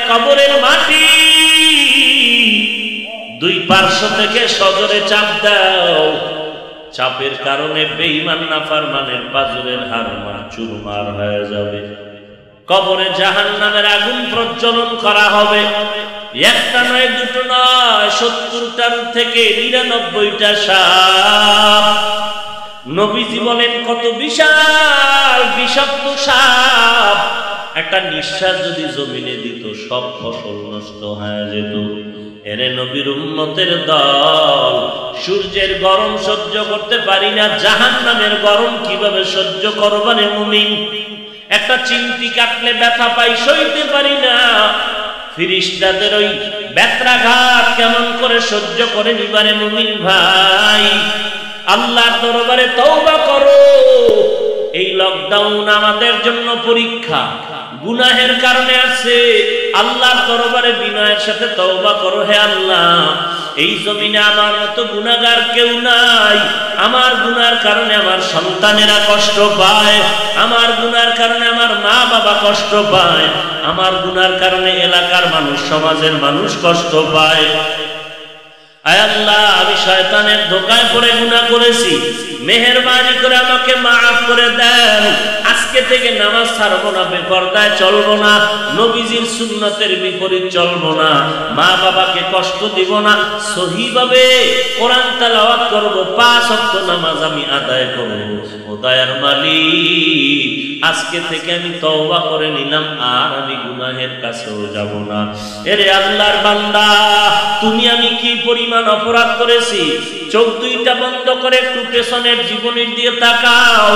কবরের মাটি দুই পার্শ্ব থেকে সজোরে চাপ দাও। চাপের কারণে বেঈমান নাফরমানের পাজরের হাড় চুরমার হয়ে যাবে। কবরে জাহান্নামের আগুন প্রজ্বলন করা হবে। একটা নয়, দুটো নয়, 70টার থেকে 99টা সাপ। নবীজি বলেন কত বিশাল বিষাক্ত সাপ, একটা নিঃশ্বাস যদি জমিনে দিত সব ফসল নষ্ট হয়ে যেত। এরে নবীর উম্মতের দল, সূর্যের গরম সহ্য করতে পারি না, জাহান্নামের গরম কিভাবে সহ্য করবা রে মুমিন? একটা চিমটি কাটলে ব্যথা পাই, সইতে পারি না। ফেরেশতাদের ওই ব্যথাঘাত কেমন করে সহ্য করে নিবারে মুমিন ভাই? আল্লাহর দরবারে তওবা করো। এই লকডাউন আমাদের জন্য পরীক্ষা, গুনাহের কারণে আছে। আল্লাহর দরবারে বিনয়ের সাথে তওবা করো, হে আল্লাহ এই জমিনে আমার মতো গুনাহগার কেউ নাই। আমার গুনার কারণে আমার সন্তানেরা কষ্ট পায়, আমার গুনার কারণে আমার মা বাবা কষ্ট পায়, আমার গুনার কারণে এলাকার মানুষ, সমাজের মানুষ কষ্ট পায়। আয় আল্লাহ, আমি শয়তানের ধোঁকায় পড়ে গুনাহ করেছি, মেহেরবানি করে আমাকে মাফ করে দেন। আজকে থেকে নামাজ ছাড়বো না, বেপরদায় চলবো না, নবীজির সুন্নতের বিপরীত চলবো না, মা বাবাকে কষ্ট দিব না, সহিভাবে কোরআন তেলাওয়াত করব, 5 ওয়াক্ত নামাজ আমি আদায় করব। ও দয়ার মালিক, আজকে থেকে আমি তওবা করে নিলাম, আর আমি গুনাহের কাছেও যাব না। এরে আল্লাহর বান্দা, তুমি আমি কি পরিমাণ অপরাধ করেছি? চোখ দুইটা বন্ধ করে একটু পেছনের জীবনের দিয়ে তাকাও,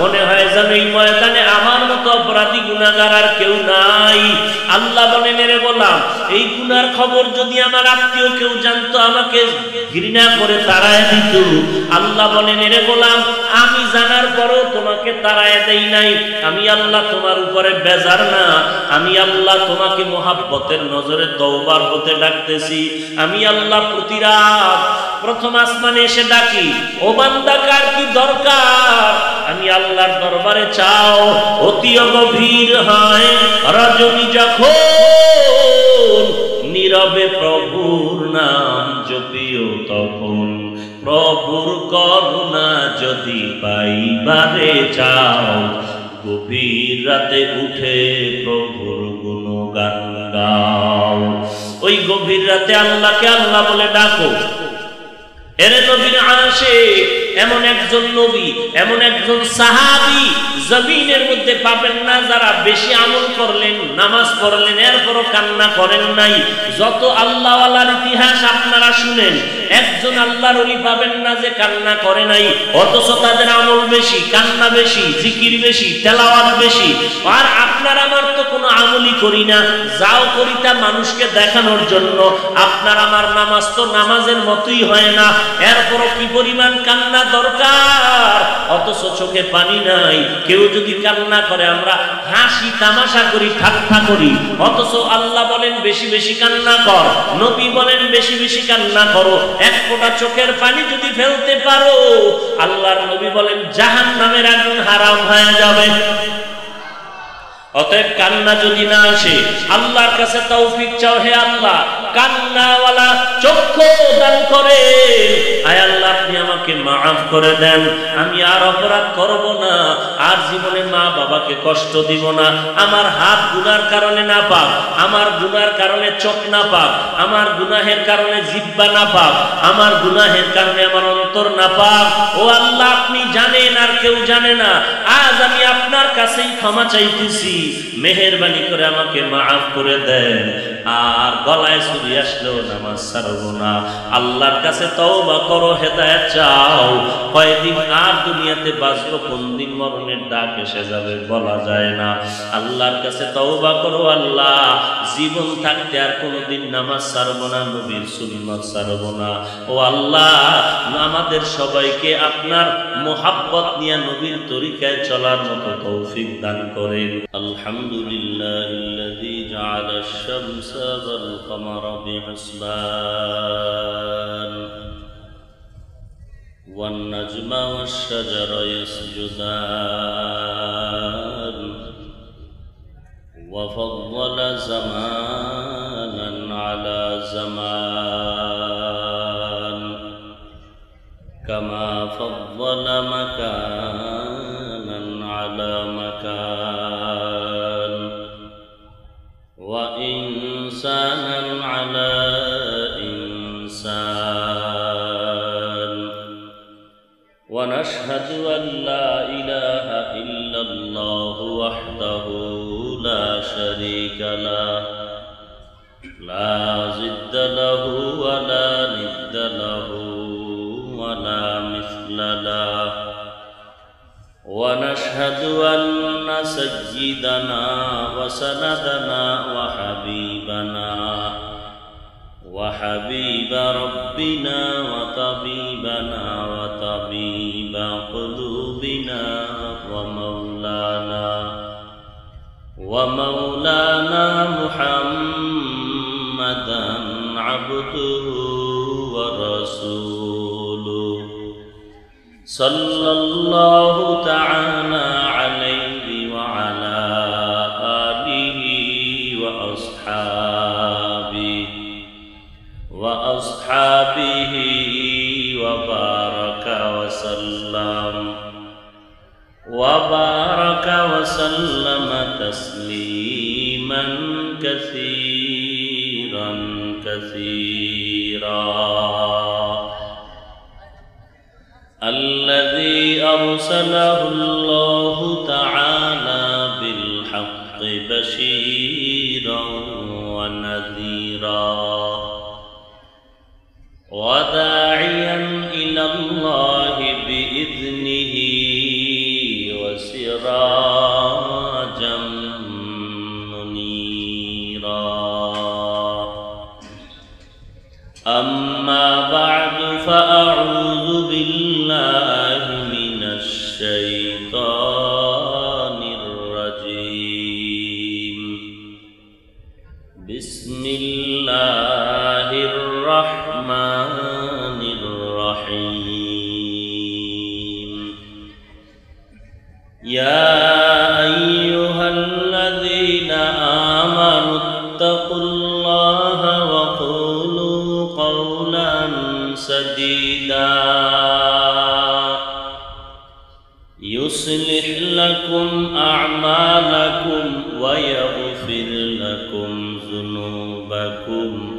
মনে হয় যেন এই ময়দানে আমার মতো অপরাধী গুনাহগার আর কেউ নাই। আল্লাহ বলেন, এরে গোলাম, এই গুনার খবর যদি আমার আত্মীয় কেউ জানতো, আমাকে ঘৃণা করে তাড়ায় দিত। আল্লাহ বলেন, এরে গোলাম, আমি জানার পরও তোমাকে তাড়ায় দেই নাই। আমি আল্লাহ তোমার উপরে বেজার না, আমি আল্লাহ তোমাকে মোহাব্বতের নজরে তওবার হতে ডাকতেছি। আমি আল্লাহ প্রতি রাত প্রথম আসমানে এসে ডাকি, ও বান্দা কার কি দরকার? আমি আল্লাহর দরবারে চাও। অতি গভীর হয় রজনী যখন, নীরবে প্রভুর নাম জপিও তখন। প্রভুর করুণা যদি পাইবারে চাও, গভীর রাতে উঠে প্রভুর গুণগান গাও। ওই গভীর রাতে আল্লাহকে আল্লাহ বলে ডাকো। এরে নবীর আশিক, এমন একজন নবী, এমন একজন সাহাবী জমিনের মধ্যে পাবেন না যারা বেশি আমল করলেন, নামাজ পড়লেন, এরপরও কান্না করেন নাই। যত আল্লাহওয়ালার ইতিহাস আপনারা শুনেন, একজন আল্লাহর ওলি পাবেন না যে কান্না করে নাই, অথচ তাদের আমল বেশি, কান্না বেশি, জিকির বেশি, তেলাওয়াত বেশি। আর আপনার আমার তো কোনো আমলই করি না, যাও করি তা মানুষকে দেখানোর জন্য। আপনার আমার নামাজ তো নামাজের মতোই হয় না, এরপরও কি পরিমাণ কান্না দরকার, অথচ চোখে পানি নাই। কেউ যদি কান্না করে আমরা হাসি তামাশা করি, ঠাট্টা করি, অথচ আল্লাহ বলেন বেশি বেশি কান্না কর, নবী বলেন বেশি বেশি কান্না করো। এক ফোঁটা চোখের পানি যদি ফেলতে পারো, আল্লাহর নবী বলেন জাহান্নামের আগুন হারাম হয়ে যাবে। অতএব কান্না যদি না আসে, আল্লাহর কাছে তৌফিক চাও, হে আল্লাহ কান্নাওয়ালা চক্ষু দান করে। আয় আল্লাহ, আপনি আমাকে মাফ করে দেন, আমি আর অপরাধ করব না, আর জীবনে মা বাবাকে কষ্ট দিব না। আমার হাত গুনার কারণে না পাক, আমার গুনার কারণে চোখ না পাক, আমার গুনাহের কারণে জিহ্বা না পাক, আমার গুনাহের কারণে আমার অন্তর না পাক। ও আল্লাহ, আপনি জানেন আর কেউ জানে না। আজ আমি আপনার কাছেই ক্ষমা চাইতেছি, মেহেরবানি করে আমাকে মাফ করে দেন। আর গলায় ছুরি আসলেও নামাজ ছাড়বো না। আল্লাহর কাছে তওবা করো, হেদায়েত চাও। কয়দিন আর দুনিয়াতে বাঁচবো, কোন দিন মরণের ডাক এসে যাবে বলা যায় না। আল্লাহর কাছে তওবা করো, আল্লাহ জীবন থাকতে আর কোনোদিন নামাজ ছাড়বো না, নবীর সুন্নাত ছাড়বো না। ও আল্লাহ, আমাদের সবাইকে আপনার মোহাব্বত নিয়ে নবীর তরিকায় চলার মতো তৌফিক দান করেন। আলহামদুলিল্লাহিল্লাযী জাআলা আশ-শামসা ওয়াল কামারা বিহিসবান ওয়ান নাজমা ওয়াশ-শাজারা ইয়াসজুদান ওয়া ফাদ্দালা জামান فضل مكانا على مكان وإنسانا على إنسان ونشهد أن لا إله إلا الله وحده لا شريك له لا ضد له ولا ند له ولا مثل له ونشهد أن سيدنا وسندنا وحبيب ربنا وطبيبنا وطبيب قلوبنا ومولانا محمدا عبده ورسوله صلى الله تعالى عليه وعلى آله وأصحابه وبارك وسلم تسليما كثيرا الذي أرسله الله تعالى بالحق بشيرا ونذيرا وداعيا إلى الله بإذنه وسراجا منيرا أما بعد فأعوذ بالله من الشيطان الرجيم بسم الله الرحمن الرحيم يا أيها الذين آمنوا اتقوا الله وقولوا قولا سديدا يصلح لكم أعمالكم ويغفر لكم ذنوبكم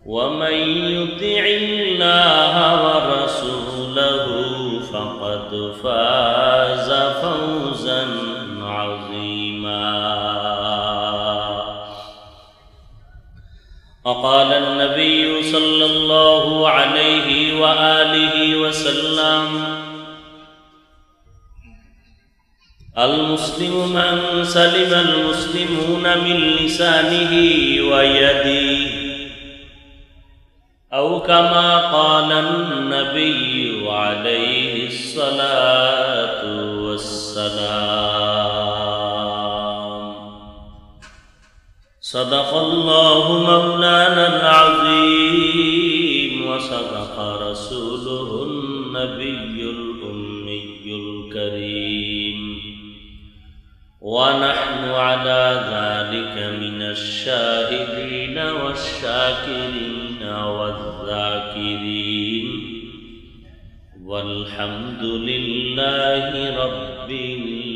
ومن يطع الله ورسوله فقد فاز فوزا عظيما وقال النبي صلى الله عليه وآله وسلم المسلم من سلم المسلمون من لسانه ويده أو كما قال النبي عليه الصلاة والسلام صدق الله مولانا العظيم وصدق رسوله النبي الأمي الكريم ونحن على ذلك من الشاهدين والشاكرين والذاكرين والحمد لله رب العالمين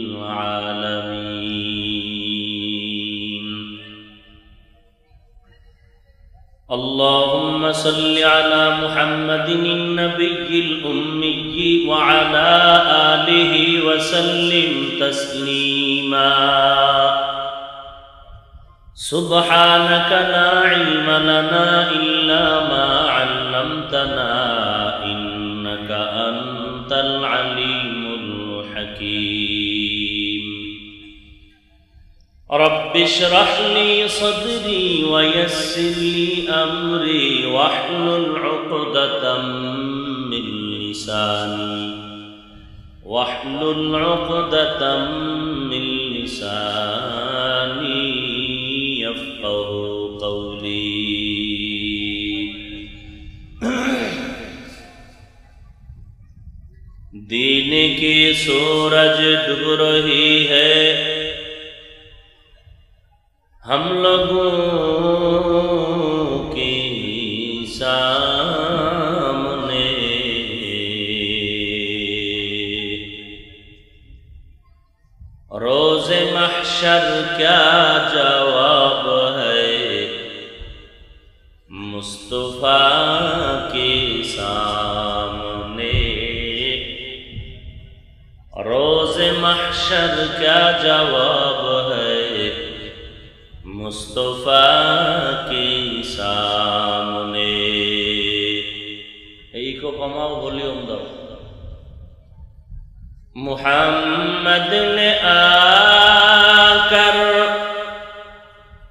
اللهم صل على محمد النبي الأمي وعلى آله وسلم تسليما سبحانك لا علم لنا إلا ما علمتنا إنك أنت العليم الحكيم رب اشرح لي صدري ويسر لي أمري واحلل عقدة من لساني يفقه قولي दीन की सूरज डूब रही है हम लोगों के सामने क्या जवाब है मुस्तफा के सामने, रोज़े महशर क्या जवाब है मुस्तफा के सामने। এই को कमाओ वॉल्यूम दो। मुहम्मद ने आकर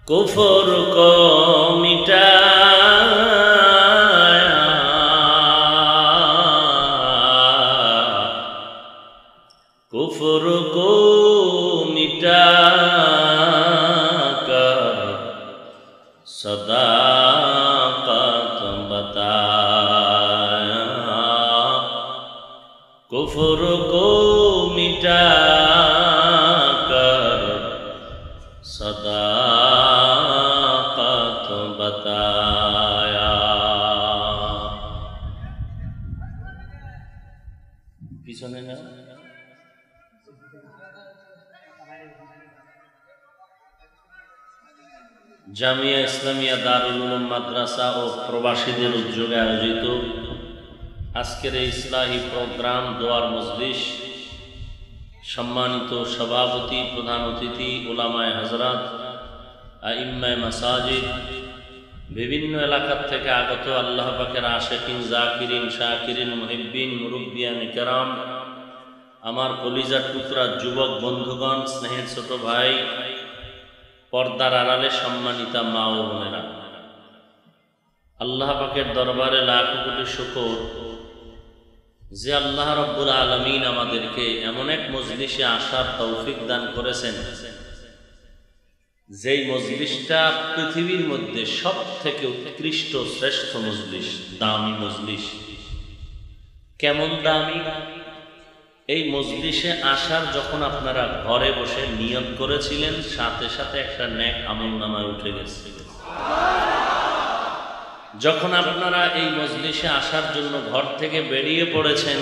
कुफर को मिटाया, कुफर को मिटाकर सदाकत बताया, कुफर को मिटाकर सदाकत बताया। পিছনে না জামিয়া ইসলামিয়া দারুল উলুম মাদ্রাসা ও প্রবাসীদের উদ্যোগে আয়োজিত আজকের এই ইসলাহি প্রোগ্রাম দোয়ার মজলিস, সম্মানিত সভাপতি, প্রধান অতিথি, উলামায়ে হযরত, আইম্মায়ে মাসাজিদ, বিভিন্ন এলাকার থেকে আগত আল্লাহ পাকের আশিকিন, জাকিরিন, শাকিরিন, মুহিব্বিন, মুরব্বিয়ানে কেরাম, আমার কলিজার টুকরা যুবক বন্ধুগণ, স্নেহের ছোট ভাই, পর্দার আড়ালে সম্মানিতা মা ও বোনেরা, আল্লাহ পাকের দরবারে লাখ কোটি শুকর যে আল্লাহ রাব্বুল আলামিন আমাদেরকে এমন এক মজলিসে আসার তৌফিক দান করেছেন, যেই মজলিসটা পৃথিবীর মধ্যে সব থেকে উৎকৃষ্ট শ্রেষ্ঠ মজলিস, দামি মজলিস। কেমন দামি? এই মজলিসে আসার যখন আপনারা ঘরে বসে নিয়ত করেছিলেন, সাথে সাথে একটা নেক আমলনামায় উঠে গেছে। যখন আপনারা এই মজলিসে আসার জন্য ঘর থেকে বেরিয়ে পড়েছেন,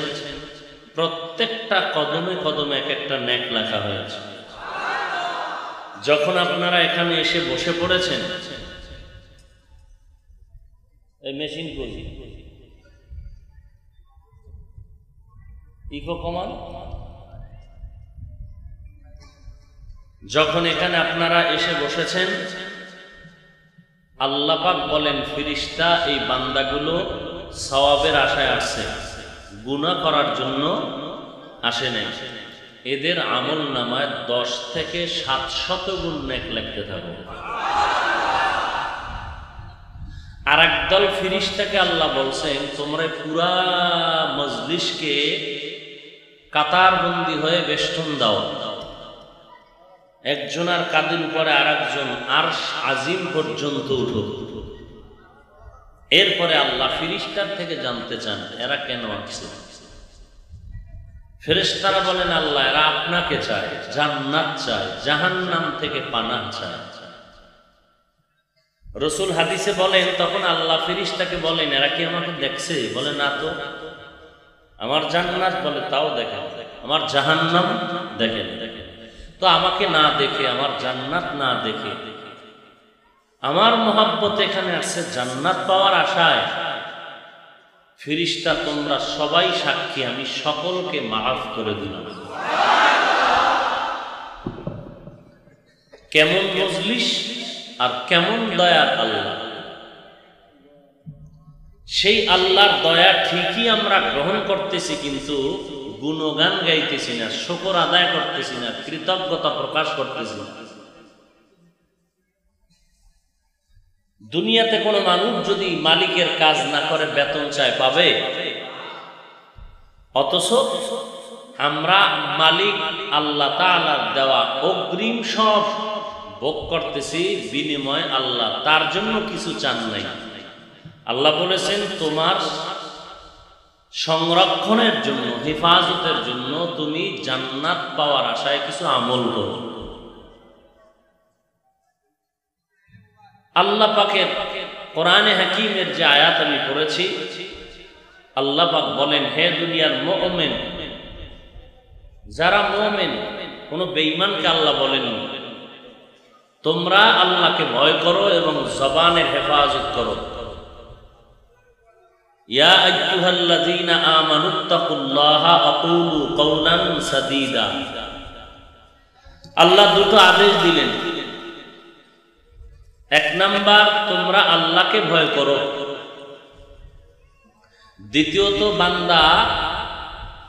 প্রত্যেকটা কদমে কদমে এক একটা নেক লেখা হয়েছে। যখন আপনারা এখানে এসে বসে পড়েছেন, এই মেশিন করি ইকো কমান, যখন এখানে আপনারা এসে বসেছেন, আল্লাহ পাক বলেন ফেরেশতা এই বান্দাগুলো সওয়াবের আশায় আসছে, গুনাহ করার জন্য আসে নাই। এদের আমল নামায় 10 থেকে 700 গুণ নেক লিখতে থাকো। আর একদল ফেরেশতাকে আল্লাহ বলছেন তোমরা পুরা মজলিসকে কাতারবন্দি হয়ে বেষ্টন দাও, একজনের কাঁধের উপরে আরেকজন আরশ আজিম পর্যন্ত উঠো। এরপরে আল্লাহ ফেরেশতার থেকে জানতে চান এরা কেন আসছে। ফেরেশতারা বলেন আল্লাহ এরা আপনাকে চায়, জান্নাত চায়, জাহান্নাম থেকে পানাহ চায়। রাসূল হাদিসে বলেন তখন আল্লাহ ফেরেশতাকে বলেন এরা কি আমাকে দেখছে? বলে না তো। আমার জান্নাত? বলে তাও দেখেন। আমার জাহান্নাম? দেখেন। তো আমাকে না দেখে, আমার জান্নাত না দেখে, আমার মহব্বত এখানে আসছে জান্নাত পাওয়ার আশায়। ফেরেশতা তোমরা সবাই সাক্ষী, আমি সকলকে মাফ করে দিলাম। কেমন মজলিস আর কেমন দয়ার আল্লাহ! সেই আল্লাহর দয়া ঠিকই আমরা গ্রহণ করতেছি, কিন্তু গুণগান গাইতেছি না, শুকর আদায় করতেছি না, কৃতজ্ঞতা প্রকাশ করতেছি না। দুনিয়াতে কোনো মানুষ যদি মালিকের কাজ না করে বেতন চায়, পাবে? অথচ আমরা মালিক আল্লাহ তাআলার দেওয়া অগ্রিম সব ভোগ করতেছি, বিনিময় আল্লাহ তার জন্য কিছু চান নাই। আল্লাহ বলেছেন তোমার সংরক্ষণের জন্য, হেফাজতের জন্য তুমি জান্নাত পাওয়ার আশায় কিছু আমল করো। আল্লাহ পাকের কোরআনে হাকিমের যে আয়াত আমি পড়েছি, আল্লাহ পাক বলেন হে দুনিয়ার মুমিন, যারা মুমিন, কোন বেঈমানকে আল্লাহ বলেন তোমরা আল্লাহকে ভয় করো এবং জবানের হেফাজত করো। ইয়া আইয়ুহাল্লাযীনা আমানুত্তাকুল্লাহা আকুলু কাওলান সাদীদা। আল্লাহ দুটো আদেশ দিলেন। এক নাম্বার, তোমরা আল্লাহকে ভয় করো। দ্বিতীয়ত, বান্দা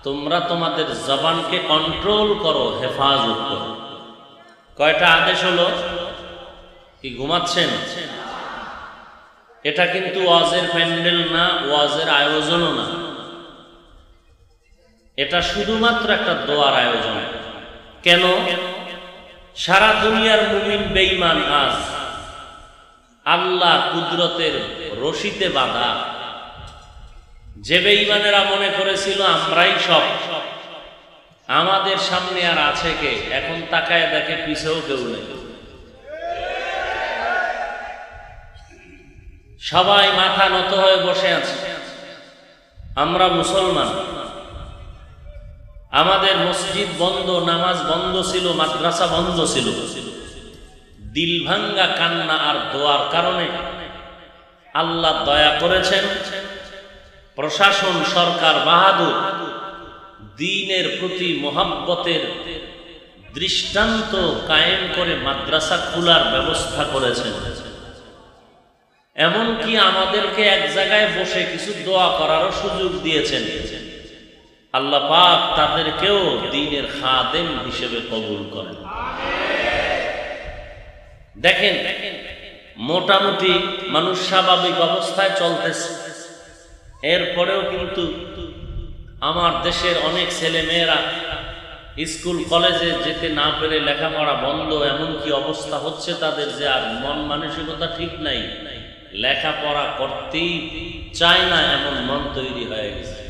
তোমরা তোমাদের জবানকে কন্ট্রোল করো, হেফাজত করো। কয়টা আদেশ হলো? কি ঘুমাচ্ছেন? এটা কিন্তু ওয়াজের প্যান্ডেল না, ওয়াজের আয়োজনও না, এটা শুধুমাত্র একটা দোয়ার আয়োজন। কেন? সারা দুনিয়ার মুমিন বেঈমান আজ আল্লাহ কুদরতের রশিতে বাঁধা। যে বেঈমানেরা মনে করেছিল আমরাই সব, আমাদের সামনে আর আছে কে, এখন তাকায় দেখে পিছেও কেউ নেই। সবাই মাথা নত হয়ে বসে আছে। আমরা মুসলমান, আমাদের মসজিদ বন্ধ, নামাজ বন্ধ ছিল, মাদ্রাসা বন্ধ ছিল। দিল ভাঙ্গা কান্না আর দোয়ার কারণে আল্লাহ দয়া করেছেন। প্রশাসন, সরকার বাহাদুর দ্বীনের প্রতি মোহাব্বতের দৃষ্টান্ত কায়েম করে মাদ্রাসা খোলার ব্যবস্থা করেছেন। এমনকি আমাদেরকে এক জায়গায় বসে কিছু দোয়া করারও সুযোগ দিয়েছেন। আল্লাহ পাক তাদেরকেও দ্বীনের খাদেম হিসেবে কবুল করেন। দেখেন, মোটামুটি মানুষ স্বাভাবিক অবস্থায় চলতেছে। এরপরেও কিন্তু আমার দেশের অনেক ছেলে মেয়েরা স্কুল কলেজে যেতে না পেরে লেখাপড়া বন্ধ, এমনকি অবস্থা হচ্ছে তাদের যে আর মন মানসিকতা ঠিক নাই, লেখাপড়া করতেই চায় না, এমন মন তৈরি হয়ে গেছে।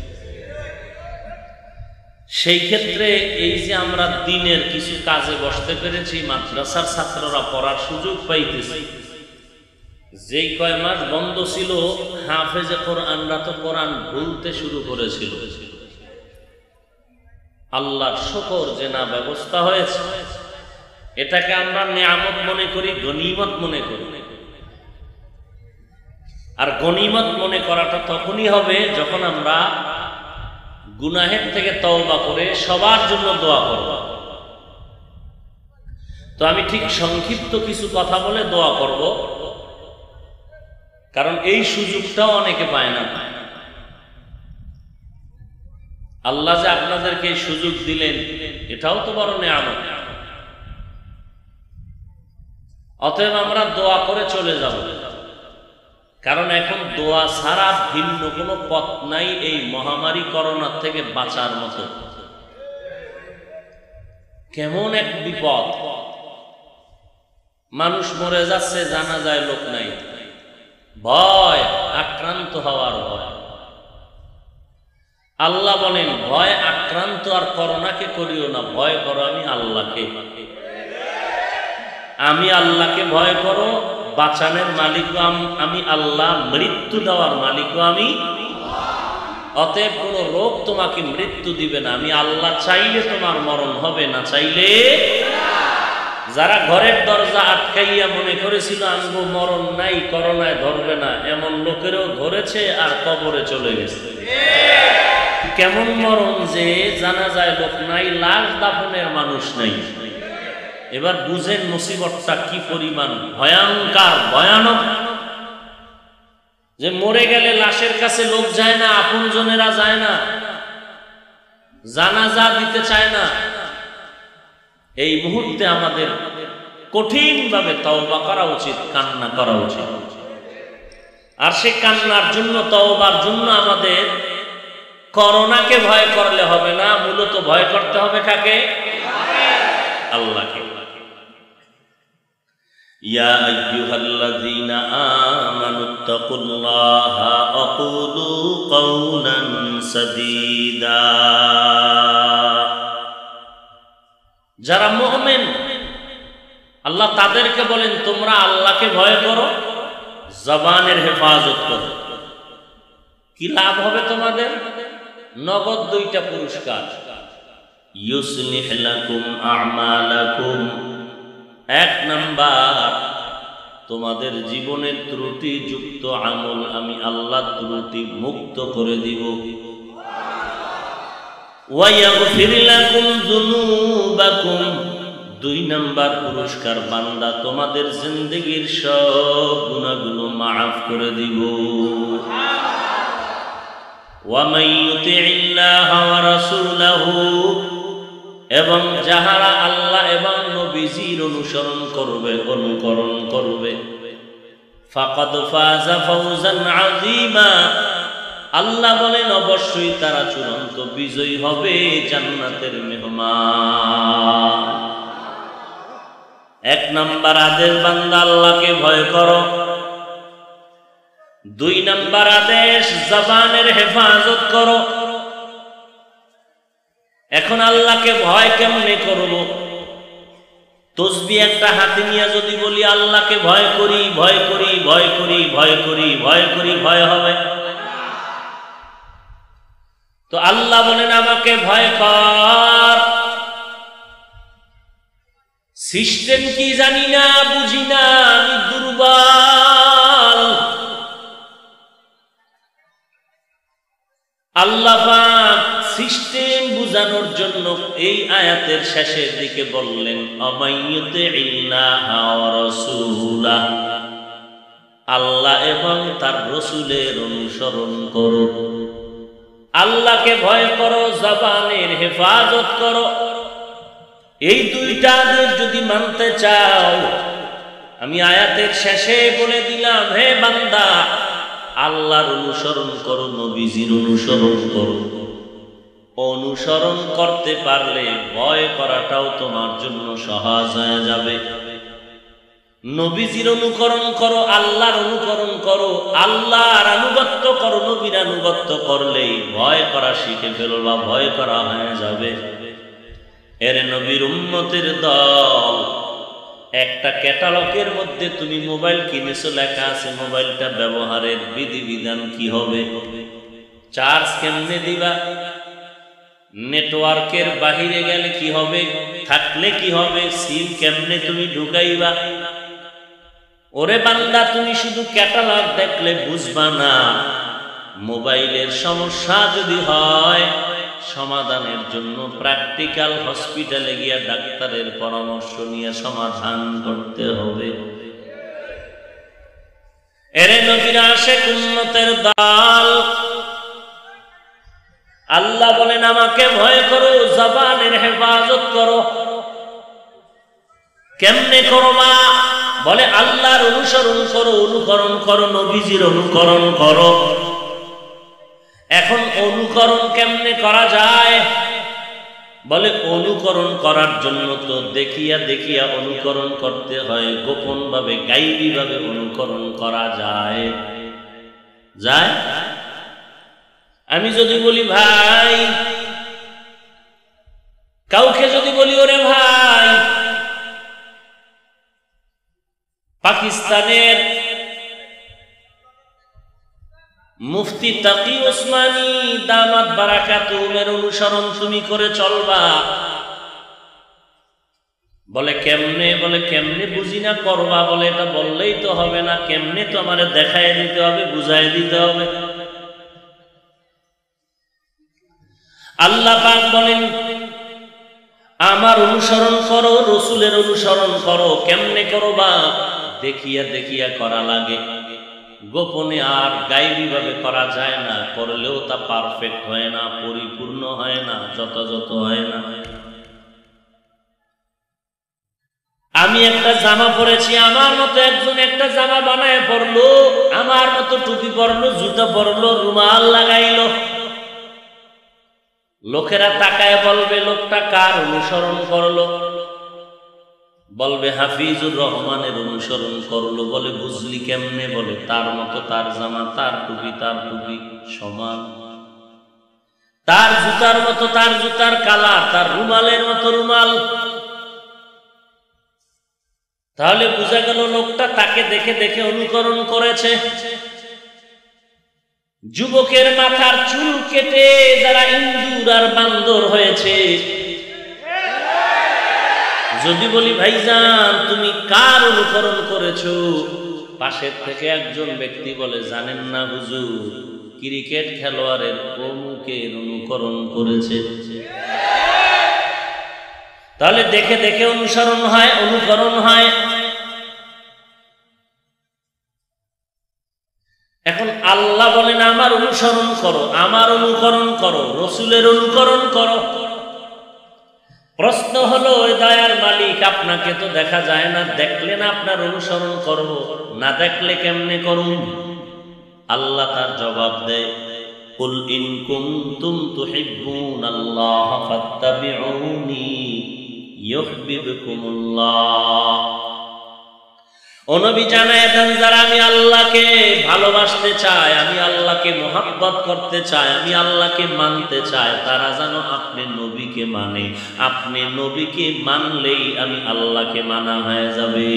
সেই ক্ষেত্রে এই যে আমরা দিনের কিছু কাজে বসতে পেরেছি, মাদ্রাসার ছাত্ররা পড়ার সুযোগ পাইতেছে। যেই কয় মাস বন্ধ ছিল, হাফেজে কোরআনরা তো কোরআন ভুলতে শুরু করেছিল। আল্লাহর শুকর যে না ব্যবস্থা হয়েছে, এটাকে আমরা নিয়ামত মনে করি, গনিমত মনে করি। আর গনিমত মনে করাটা তখনই হবে যখন আমরা গুনাহের থেকে তওবা করে সবার জন্য দোয়া করব। তো আমি ঠিক সংক্ষিপ্ত কিছু কথা বলে দোয়া করব, কারণ এই সুযোগটাও অনেকে পায় না। আল্লাহ যে আপনাদেরকে এই সুযোগ দিলেন, এটাও তো বড় নিয়ামত। অতএব আমরা দোয়া করে চলে যাব, কারণ এখন দোয়া ছাড়া ভিন্ন কোনো পথ নাই এই মহামারী করোনা থেকে বাঁচার মতো। কেমন এক বিপদ! মানুষ মরে যাচ্ছে, জানা যায় লোক নাই, ভয়, আক্রান্ত হওয়ার ভয়। আল্লাহ বলেন, ভয় আক্রান্ত আর করোনাকে করিও না, ভয় করো আমি আল্লাহকে। আমি আল্লাহকে ভয় করো। বাঁচানোর মালিকও আমি আল্লাহ, মৃত্যু দেওয়ার মালিকও আমি। অতএব কোনো রোগ তোমাকে মৃত্যু দিবে না। আমি আল্লাহ চাইলে তোমার মরণ হবে, না চাইলে। যারা ঘরের দরজা আটকাইয়া মনে করেছিল আনবো মরণ নাই, করোনায় ধরবে না, এমন লোকেরও ধরেছে আর কবরে চলে গেছে। কেমন মরণ যে জানা যায় লোক নাই, লাশ দাফনের মানুষ নাই। এবার বুঝেন মুসিবতটা কি পরিমাণ ভয়ঙ্কর, ভয়ানক। যে মরে গেলে লাশের কাছে লোক যায় না, আপনজনেরা যায় না, জানাজা দিতে চায় না। এই মুহূর্তে আমাদের কঠিনভাবে তওবা করা উচিত, কান্না করা উচিত। আর সে কান্নার জন্য, তওবার জন্য আমাদের করোনাকে ভয় করলে হবে না, মূলত ভয় করতে হবে কাকে? আল্লাহকে। ইয়া আইয়ুহাল্লাযীনা আমানুত্তাকুল্লাহা ওয়াকুলু কাওলান সাদীদা। যারা মুমিন, আল্লাহ তাদেরকে বলেন তোমরা আল্লাহকে ভয় করো, জবানের হেফাজত করো। কি লাভ হবে তোমাদের? নগদ 2টা পুরস্কার। ইউসলিহ লাকুম আমালাকুম এক নাম্বার, তোমাদের জীবনের ত্রুটিযুক্ত আমল আমি আল্লাহ ত্রুটি মুক্ত করে দিব। ওয়ায়াগফির লাকুম যুনুবাকুম, দুই নাম্বার পুরস্কার, বান্দা তোমাদের জিন্দেগীর সব গুনাহগুলো মাফ করে দিব। ওয়া মান ইউতিইল্লাহা ওয়া রাসূলাহু, এবং যাহারা আল্লাহ এবং নবীজির অনুকরণ করবে ফাকাদ ফাযা ফাওজান আযীমা, আল্লাহ বলেন অবশ্যই তারা চূড়ান্ত বিজয়ী হবে, জান্নাতের মেহমান। এক নাম্বার আদেশ, বান্দা আল্লাহকে ভয় করো। দুই নাম্বার আদেশ, জবানের হেফাজত করো। এখন আল্লাহকে ভয় কেমনে করব? তসবিহ একটা হাতে নিয়ে যদি বলি আল্লাহকে ভয় করি, ভয় করি, ভয় করি, ভয় করি, ভয় করি, ভয় হবে? তো আল্লাহ বলেন আমাকে ভয় কর। সিস্টেম কি জানি না, বুঝি না, আমি দুর্বল। আল্লাহ পাক সিস্টেম বুঝানোর জন্য এই আয়াতের শেষের দিকে বললেন আমাইয়ুতিইল্লাহা ওয়া রাসূলা, আল্লাহ এবং তার রাসূলের অনুসরণ করো। আল্লাহকে ভয় করো, জবানের হেফাজত করো। এই দুইটা আদেশ যদি মানতে চাও, আমি আয়াতের শেষে বলে দিলাম, হে বান্দা আল্লাহর অনুসরণ করো, নবীজির অনুসরণ করো। অনুসরণ করতে পারলে ভয় করাটাও তোমার জন্য সহজ হয়ে যাবে। নবীজির অনুকরণ করো, আল্লাহর অনুকরণ করো, আল্লাহর আনুগত্য করো, নবীর আনুগত্য করলেই ভয় করা শিখে ফেলবা, ভয় করা হয়ে যাবে। এর নবীর উম্মতের দল, একটা ক্যাটালগের মধ্যে তুমি মোবাইল কিনেছো, লেখা আছে মোবাইলটা ব্যবহারের বিধিবিধান কি হবে, চার্জ কেমনে দিবা, নেটওয়ার্কের বাহিরে গেলে কি হবে, থাকলে কি হবে, সিম কেমনে তুমি ঢুকাইবা। ওরে বান্দা, তুমি শুধু ক্যাটালগ দেখলে বুঝবা না। মোবাইলের সমস্যা যদি হয়, সমাধানের জন্য প্র্যাকটিক্যাল হসপিটালে গিয়ে ডাক্তারের পরামর্শ নিয়ে সমাধান করতে হবে। এরে নবীর আশিক উম্মতের দল, আল্লাহ বলেন আমাকে ভয় করো, জবানের হেফাজত করো। কেমনে করবা? বলে আল্লাহর অনুসরণ করো, অনুকরণ করো, নবীজির অনুকরণ করো। এখন অনুকরণ কেমনে করা যায়? বলে অনুকরণ করার জন্য তো দেখিয়া দেখিয়া অনুকরণ করতে হয়, গোপন ভাবে গাইবী ভাবে অনুকরণ করা যায়। আমি যদি বলি ভাই, কাউকে যদি বলি ওরে ভাই, পাকিস্তানের মুফতি তাকি ওসমানী দামাত বারাকাতুহুমের অনুসরণ তুমি করে চলবা। বলে কেমনে? বলে কেমনে বুঝি না, করবা। বলে এটা বললেই তো হবে না, কেমনে তো আমারে দেখায় দিতে হবে, বুঝাই দিতে হবে। আল্লাহ পাক বলেন আমার অনুসরণ করো, রসুলের অনুসরণ করো। কেমনে করবা? দেখিয়া দেখিয়া করা লাগে, গোপনে আর গাইবী ভাবে করা যায় না। করলেও তা পারফেক্ট হয় না, পরিপূর্ণ হয় না, যথাযথ হয় না। আমি একটা জামা পরেছি, আমার মতো একজন একটা জামা বানায় পরলো, আমার মতো টুপি পরলো, জুতা পরলো, রুমাল লাগাইলো। লোকেরা তাকায় বলবে লোকটা কার অনুসরণ করলো? বলবে হাফিজুর রহমানের অনুসরণ করলো। বলে বুঝলি কেমনে? বলে তার মতো তার জামা, তার টুপি সমান, তার জুতার মতো তার জুতার কালার, তার রুমালের মতো রুমাল। তাহলে বোঝা গেল লোকটা তাকে দেখে দেখে অনুকরণ করেছে। যুবকের মাথার চুল কেটে যারা ইন্দুর আর বান্দর হয়েছে, যদি বলি ভাইজান তুমি কার অনুকরণ করেছো, পাশের থেকে একজন ব্যক্তি বলে জানেন না হুজুর, ক্রিকেট খেলোয়াড়ের অমুকের অনুকরণ করেছে। তাহলে দেখে দেখে অনুসরণ হয়, অনুকরণ হয়। এখন আল্লাহ বলেন আমার অনুসরণ করো, আমার অনুকরণ করো, রসুলের অনুকরণ করো। প্রশ্ন হলো ওই দয়ার মালিক আপনাকে তো দেখা যায় না, দেখলে না আপনার অনুসরণ করব, না দেখলে কেমনে করুন? আল্লাহ তার জবাব দেয়, কুল ইন কুনতুম তুহিব্বুনাল্লাহ ফাত্তাবিউনি ইউহিব্বুকুমুল্লাহ। ও নবী জানায় দেন, যারা আমি আল্লাহকে ভালোবাসতে চাই, আমি আল্লাহকে মোহাব্বত করতে চাই, আমি আল্লাহকে মানতে চাই, তারা যেন আপনি নবীকে মানে। আপনি নবীকে মানলেই আমি আল্লাহকে মানা হয়ে যাবে।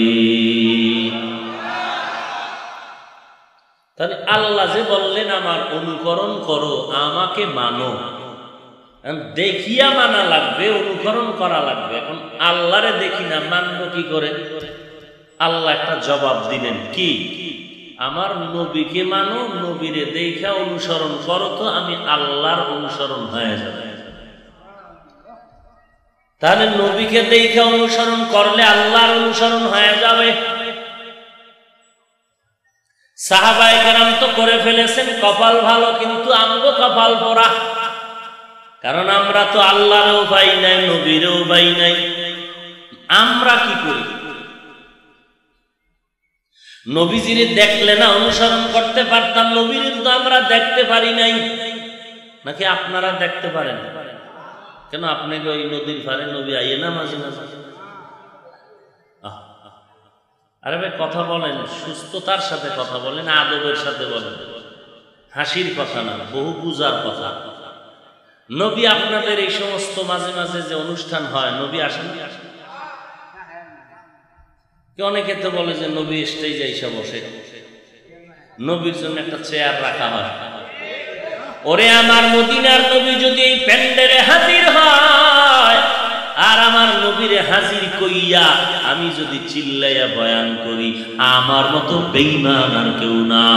তাহলে আল্লাহ যে বললেন আমার অনুকরণ করো, আমাকে মানো, দেখিয়া মানা লাগবে, অনুকরণ করা লাগবে। এখন আল্লাহরে দেখি না, মানবো কি করে? আল্লাহ একটা জবাব দিলেন, কি? আমার নবীকে মানো, নবীরে দেখা অনুসরণ করো, তো আমি আল্লাহর অনুসরণ হয়ে যাবে। তাহলে নবীকে দেখা অনুসরণ করলে আল্লাহর অনুসরণ হয়ে যাবে। সাহাবায়ে কেরাম তো করে ফেলেছেন, কপাল ভালো, কিন্তু আমগো কপাল পোড়া। কারণ আমরা তো আল্লাহরও পাই নাই, নবীরও পাই নাই। আমরা কি করি? নবীজিরে দেখলে না অনুসরণ করতে পারতাম, নবীর তো আমরা দেখতে পারি নাই। নাকি আপনারা দেখতে পারেন? কেন আপনাকে ওই নদীর পারে নবী আইয়ে না মাঝে মাঝে? আরে ভাই কথা বলেন, সুস্থতার সাথে কথা বলেন, আদবের সাথে বলেন, হাসির কথা না, বহু বুঝার কথা। নবী আপনাদের এই সমস্ত মাঝে মাঝে যে অনুষ্ঠান হয়, নবী আসেন? অনেকে তো বলে যে নবী স্টেজে এসে বসে, নবীর জন্য একটা চেয়ার রাখা হয়। ওরে আমার মদিনার নবী যদি এই প্যান্ডেলে হাজির হয়, আর আমার নবীরে হাজির কইয়া আমি যদি চিল্লাইয়া বয়ান করি, আমার মতো বেঈমান আর কেউ না।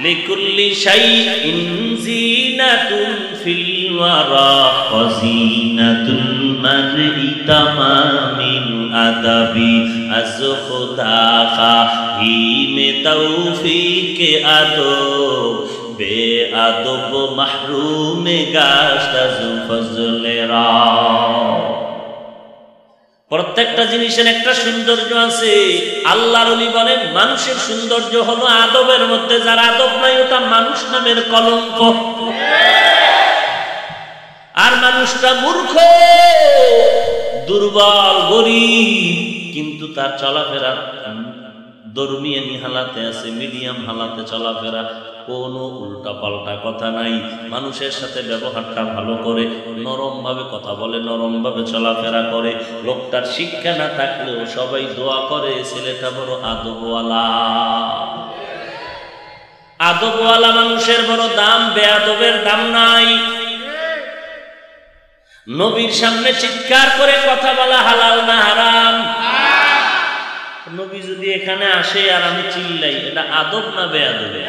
লিকুল্লি শাইইন জিনাতুন ফিল ওয়ারা ওয়া জিনাতুল মারই তামামিল আদাবি আজ খুদা খাহিমে তৌফিকে আদব বেআদব মাহরুমে গাশত আজ ফজলেরা। প্রত্যেকটা জিনিসের একটা সৌন্দর্য আছে। আল্লাহর ওলি বলেন মানুষের সৌন্দর্য হলো আদবের মধ্যে, যার আদব নাই ওটা মানুষ নামের কলঙ্ক। আর মানুষটা মূর্খ, দুর্বল, গরীব, কিন্তু তার চলাফেরা দরমিয়ানি হালাতে আছে, মিডিয়াম হালাতে চলাফেরা, কোনো উল্টা পাল্টা কথা নাই। মানুষের সাথে ব্যবহারটা ভালো করে, নরম ভাবে কথা বলে, নরম ভাবে চলাফেরা করে। লোকটার শিক্ষা না থাকলেও সবাই দোয়া করে ছেলেটা বড় আদবওয়ালা। আদবওয়ালা মানুষের বড় দাম, বেয়াদবের দাম নাই। নবীর সামনে চিৎকার করে কথা বলা হালাল না হারাম? নবী যদি এখানে আসে আর আমি চিল্লাই, এটা আদব না বেয়াদবে?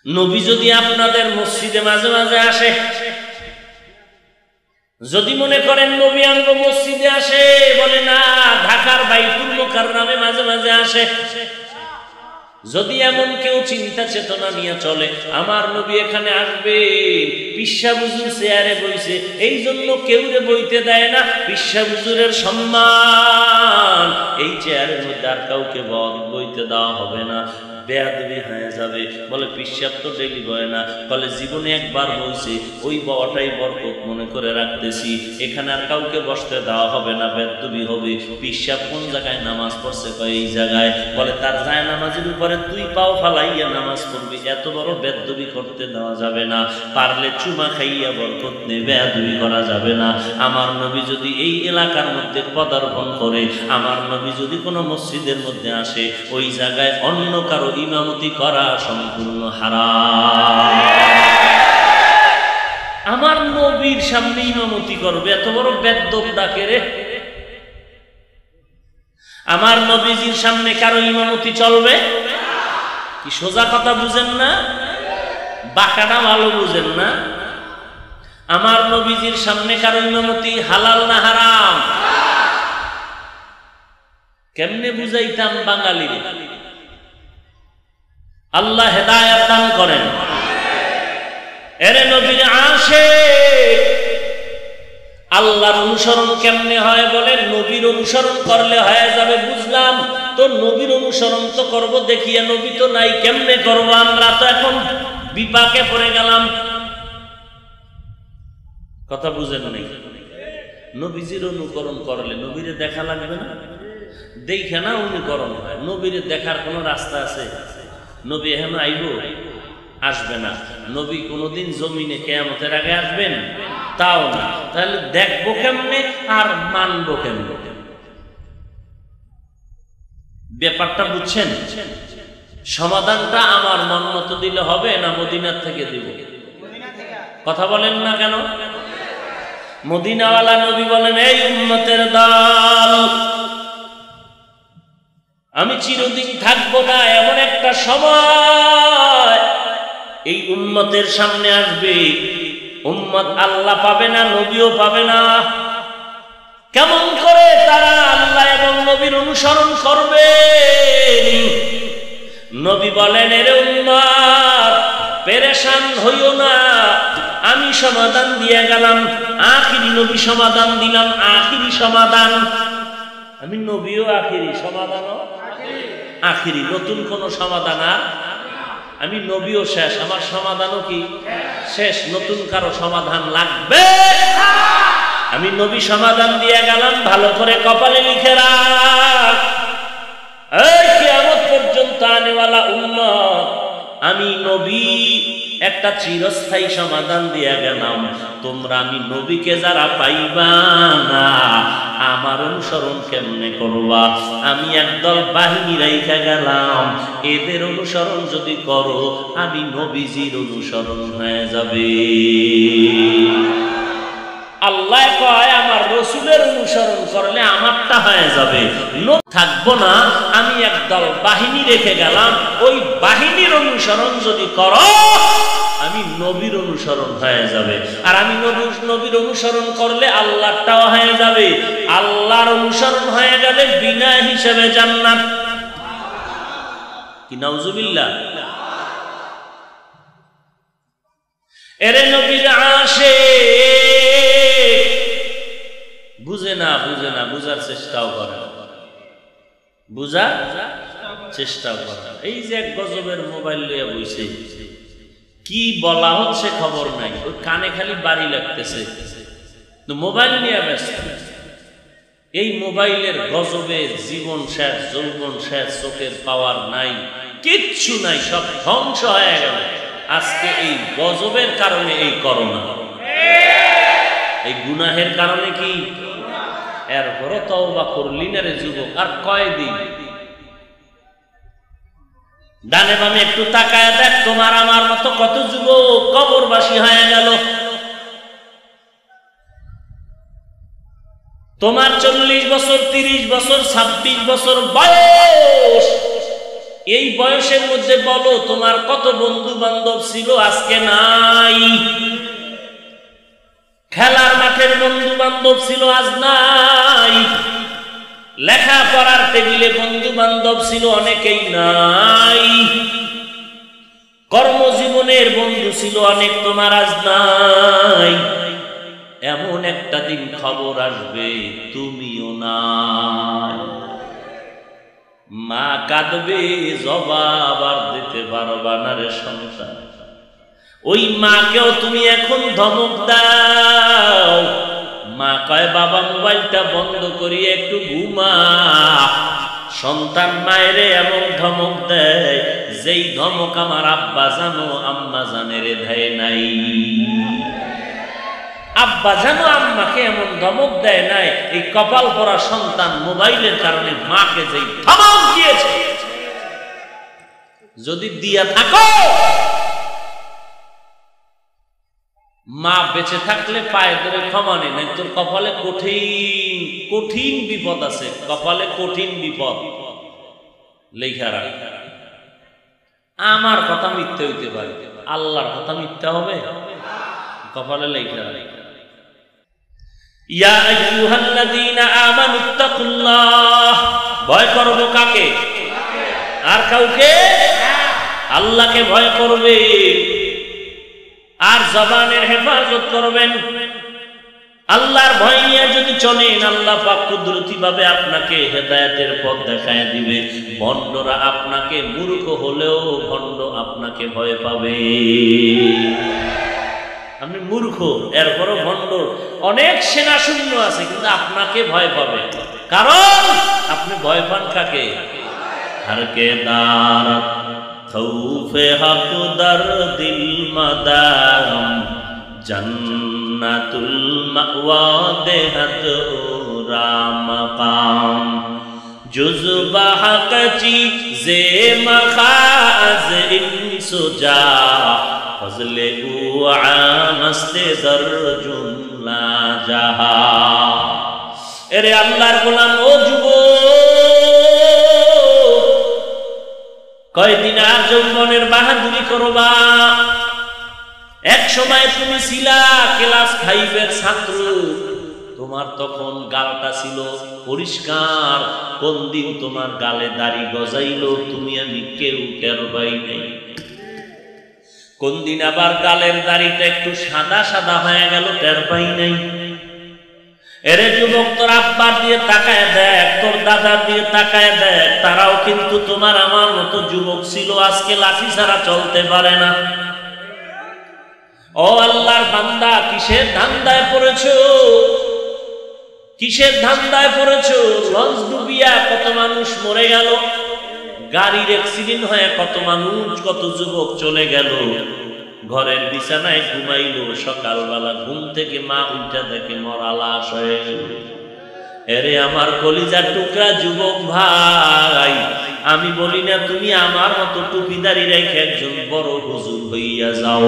নবী যদি আপনাদের মসজিদে মাঝে মাঝে আসে, যদি মনে করেন নবী আমগো মসজিদে আসে, বলে না ঢাকার বাইতুল মুকাররমে মাঝে মাঝে আসে, যদি এমন কেউ চিন্তা চেতনা নিয়ে চলে আমার নবী এখানে আসবে, পিসা হুজুর চেয়ারে বইছে এই জন্য কেউরে বইতে দেয় না, পিসা হুজুরের সম্মান, এই চেয়ারের মধ্যে আর কাউকে বইতে দেওয়া হবে না, বেয়াদবি হয়ে যাবে। বলে পিসাব তো ডেলি বয় না, বলে জীবনে একবার বইছে, ওই বওয়াটাই বরকত মনে করে রাখতেছি, এখানে আর কাউকে বসতে দেওয়া হবে না, বেয়াদবি হবে। পিসাব কোন জায়গায় নামাজ পড়ছে, এই জায়গায়। বলে তার যায় নামাজের উপরে তুই পাও ফালাইয়া নামাজ পড়বি, এত বড় বেয়াদবি করতে দেওয়া যাবে না। পারলে চুমা খাইয়া বরকত নে, বেয়াদবি করা যাবে না। আমার নবী যদি এই এলাকার মধ্যে পদার্পণ করে, আমার নবী যদি কোনো মসজিদের মধ্যে আসে, ওই জায়গায় অন্য কারো ইমামতি করা সম্পূর্ণ হারাম। আমার নবীর সামনে ইমামতি করবে, এত বড় বেদ্যপ ডাকে রে। আমার নবীজির সামনে কারো ইমামতি চলবে? কি সোজা কথা বুঝেন না? বাঁকাটা ভালো বুঝেন না? আমার নবীজির সামনে কারো ইমামতি হালাল না হারাম? কেমনে বুঝাইতাম বাঙালি? আল্লাহ হেদায়েত দান করেন। এরে নবীর আশিক, আল্লাহর অনুসরণ কেমনে হয় বলেন? নবীর অনুসরণ করলে হয়ে যাবে। বুঝলাম তো, নবীর অনুসরণ তো করব, দেখিয়া নবী তো নাই, কেমনে করব? আমরা তো এখন বিপাকে পড়ে গেলাম। কথা বুঝেন নাই? নবীজির অনুকরণ করলে নবীরে দেখা লাগবে না? দেখে না অনুকরণ হয়। নবীরে দেখার কোনো রাস্তা আছে? নবী এখন আইব? আসবে না। নবী কোনদিন জমিনে কিয়ামতের আগে আসবেন? তাও না। তাহলে দেখবো কেমনে আর মানবো কেমনে? ব্যাপারটা বুঝছেন? সমাধানটা আমার মন মতো দিলে হবে না মদিনার থেকে দিব? কথা বলেন না কেন? মদিনাওয়ালা নবী বলেন, এই উম্মতের দল, আমি চিরদিন থাকবো না, এমন একটা সময় এই উম্মতের সামনে আসবে, উম্মত আল্লাহ পাবে না, নবীও পাবে না। কেমন করে তারা আল্লাহ এবং নবীর অনুসরণ করবে? নবী বলেন, এর উম্মত পেরেশান হইও না, আমি সমাধান দিয়ে গেলাম। আখিরি নবী সমাধান দিলাম, আখিরি সমাধান। আমি নবীও আখিরি, সমাধানও আখিরি, নতুন কোন সমাধান আর আমি নবীও শেষ, আমার সমাধানও কি শেষ? নতুন কারো সমাধান লাগবে? আমি নবী সমাধান দিয়ে গেলাম, ভালো করে কপালে লিখে রাখ। এই কিয়ামত পর্যন্ত আনেওয়ালা উম্মত, আমি নবী একটা চিরস্থায়ী সমাধান দিয়ে গেলাম। তোমরা আমি নবীকে যারা পাইবা না, আমার অনুসরণ কেমনে করবা? আমি একদল বাহিনী রাইখা গেলাম, এদের অনুসরণ যদি করো, আমি নবীজির অনুসরণ হয়ে যাবে। আল্লাহ কয়, আমার রসুলের অনুসরণ করলে আমারটা হয়ে যাবে। থাকবো না, আমি একদল বাহিনী রেখে গেলাম, ওই বাহিনীর অনুসরণ যদি করো, আমি নবীর অনুসরণ হয়ে যাবে। আর আমি নবীর অনুসরণ করলে আল্লাহটাও হয়ে যাবে। আল্লাহর অনুসরণ হয়ে গেলে বিনা হিসেবে জান্নাত। কি নাউজুবিল্লাহ? এরে নবীর আশিক, বুঝে না, বুঝার চেষ্টাও করে, বুঝার চেষ্টাও করে। এই যে এক গজবের মোবাইল লইয়া বইছে, কি বলা হচ্ছে খবর নাই, ওই কানে খালি বাড়ি লাগতেছে, মোবাইল নিয়ে ব্যস্ত। এই মোবাইলের গজবে জীবন শেষ, যৌবন শেষ, চোখের পাওয়ার নাই, কিচ্ছু নাই, সব ধ্বংস হয়ে গেল আজকে এই গজবের কারণে। এই করোনা, এই গুনাহের কারণে। কি এরপরও তওবা করলি না রে যুবক? আর কয়দিন? ডানে বামে একটু তাকায় দেখ, তোমার আমার মতো কত যুবক কবরবাসী হয়ে গেল। তোমার 40 বছর, 30 বছর, 26 বছর বয়স, এই বয়সের মধ্যে বলো তোমার কত বন্ধু বান্ধব ছিল, আজকে নাই। খেলার মাঠের বন্ধু বান্ধব ছিল, আজ নাই। লেখাপড়ার টেবিলে বন্ধু বান্ধব ছিল, অনেকেই নাই। কর্মজীবনের বন্ধু ছিল অনেক, তোমার আজ নাই। এমন একটা দিন খবর আসবে তুমিও নাই। মা কাঁদবে, জবাব আর দিতে পারবা না রে সন্তান। ওই মাকেও তুমি এখন ধমক দাও। মা কয়, বাবা মোবাইলটা বন্ধ করিয়ে একটু ঘুমা। সন্তান মায়েরে এমন ধমক দেয়, যেই ধমক আমার আব্বা জানো আম্মা জানের দেয় নাই। আব্বা জানো আম্মাকে এমন ধমক দেয় নাই। এই কপাল পরা সন্তান মোবাইলের কারণে মাকে যেই ধমক দিয়েছে, যদি দিয়া থাকো মা বেঁচে থাকলে পায়ে ধরে ক্ষমা নেই, নাই তোর কপালে কঠিন কঠিন বিপদ আছে, কপালে কঠিন বিপদ লেখা রাখ। আমার কথা মিথ্যা হইতে পারে, আল্লাহর কথা মিথ্যা হবে? কপালে লেখা রাখ। ইয়া আইয়ুহাল্লাযীনা আমানুত্তাকুল্লাহ, ভয় করব কাকে? আর কাউকে? আল্লাহকে ভয় করবে, আর জবানের হেফাজত করবেন। আল্লাহর ভয় নিয়ে যদি চলেন, আল্লাহ পাক কুদরতি ভাবে আপনাকে হেদায়েতের পথ দেখায় দিবে। ভণ্ডরা আপনাকে, মূর্খ হলেও ভণ্ড আপনাকে ভয় পাবে। আপনি মূর্খ, এরপরও ভণ্ড, অনেক সেনা শূন্য আছে, কিন্তু আপনাকে ভয় পাবে। কারণ আপনি ভয় পান কাকে? হরকে দারত খৌফে হক দর দিল মাদাম, জন্নাতুল মাওয়া দেহত রামকাম, জুজবা হকচি জে মখাজ ইনসুজা, ফজলে উআমস্তে দরজুন লা জাহা। এরে আল্লাহর গোলাম ও যুবক, কয়দিন আর যৌবনের বাহাদুরি করবা? এক সময় তুমি ছিলা ক্লাস 5 এর ছাত্র, তোমার তখন গালটা ছিল পরিষ্কার। কোন দিন তোমার গালে দাড়ি গজাইলো তুমি আমি কেউ টের পাই নাই। কোন দিন আবার গালের দাড়িটা একটু সাদা সাদা হয়ে গেল, টের পাই নাই। এরে যুবক, তোর আব্বার দিয়ে তাকায় দেখ, তোর দাদার দিয়ে তাকায় দেখ, তারাও কিন্তু তোমার আমার মতো যুবক ছিল, আজকে লাঠি ছাড়া চলতে পারে না। ও আল্লাহর বান্দা, কিসের ধান্দায় পড়েছো? কিসের ধান্দায় পড়েছো? লঞ্চ ডুবিয়া কত মানুষ মরে গেল, গাড়ির অ্যাক্সিডেন্ট হয়ে কত মানুষ, কত যুবক চলে গেল। ঘরের বিছানায় ঘুমাইলো, সকালবেলা ঘুম থেকে মা উঠা দেখে মরা লাশ হয়ে গেল। এরে আমার কলিজার টুকরা যুবক ভাই, আমি বলি না তুমি আমার মতো টুপিদারি রেখে একজন বড় হুজুর হইয়া যাও,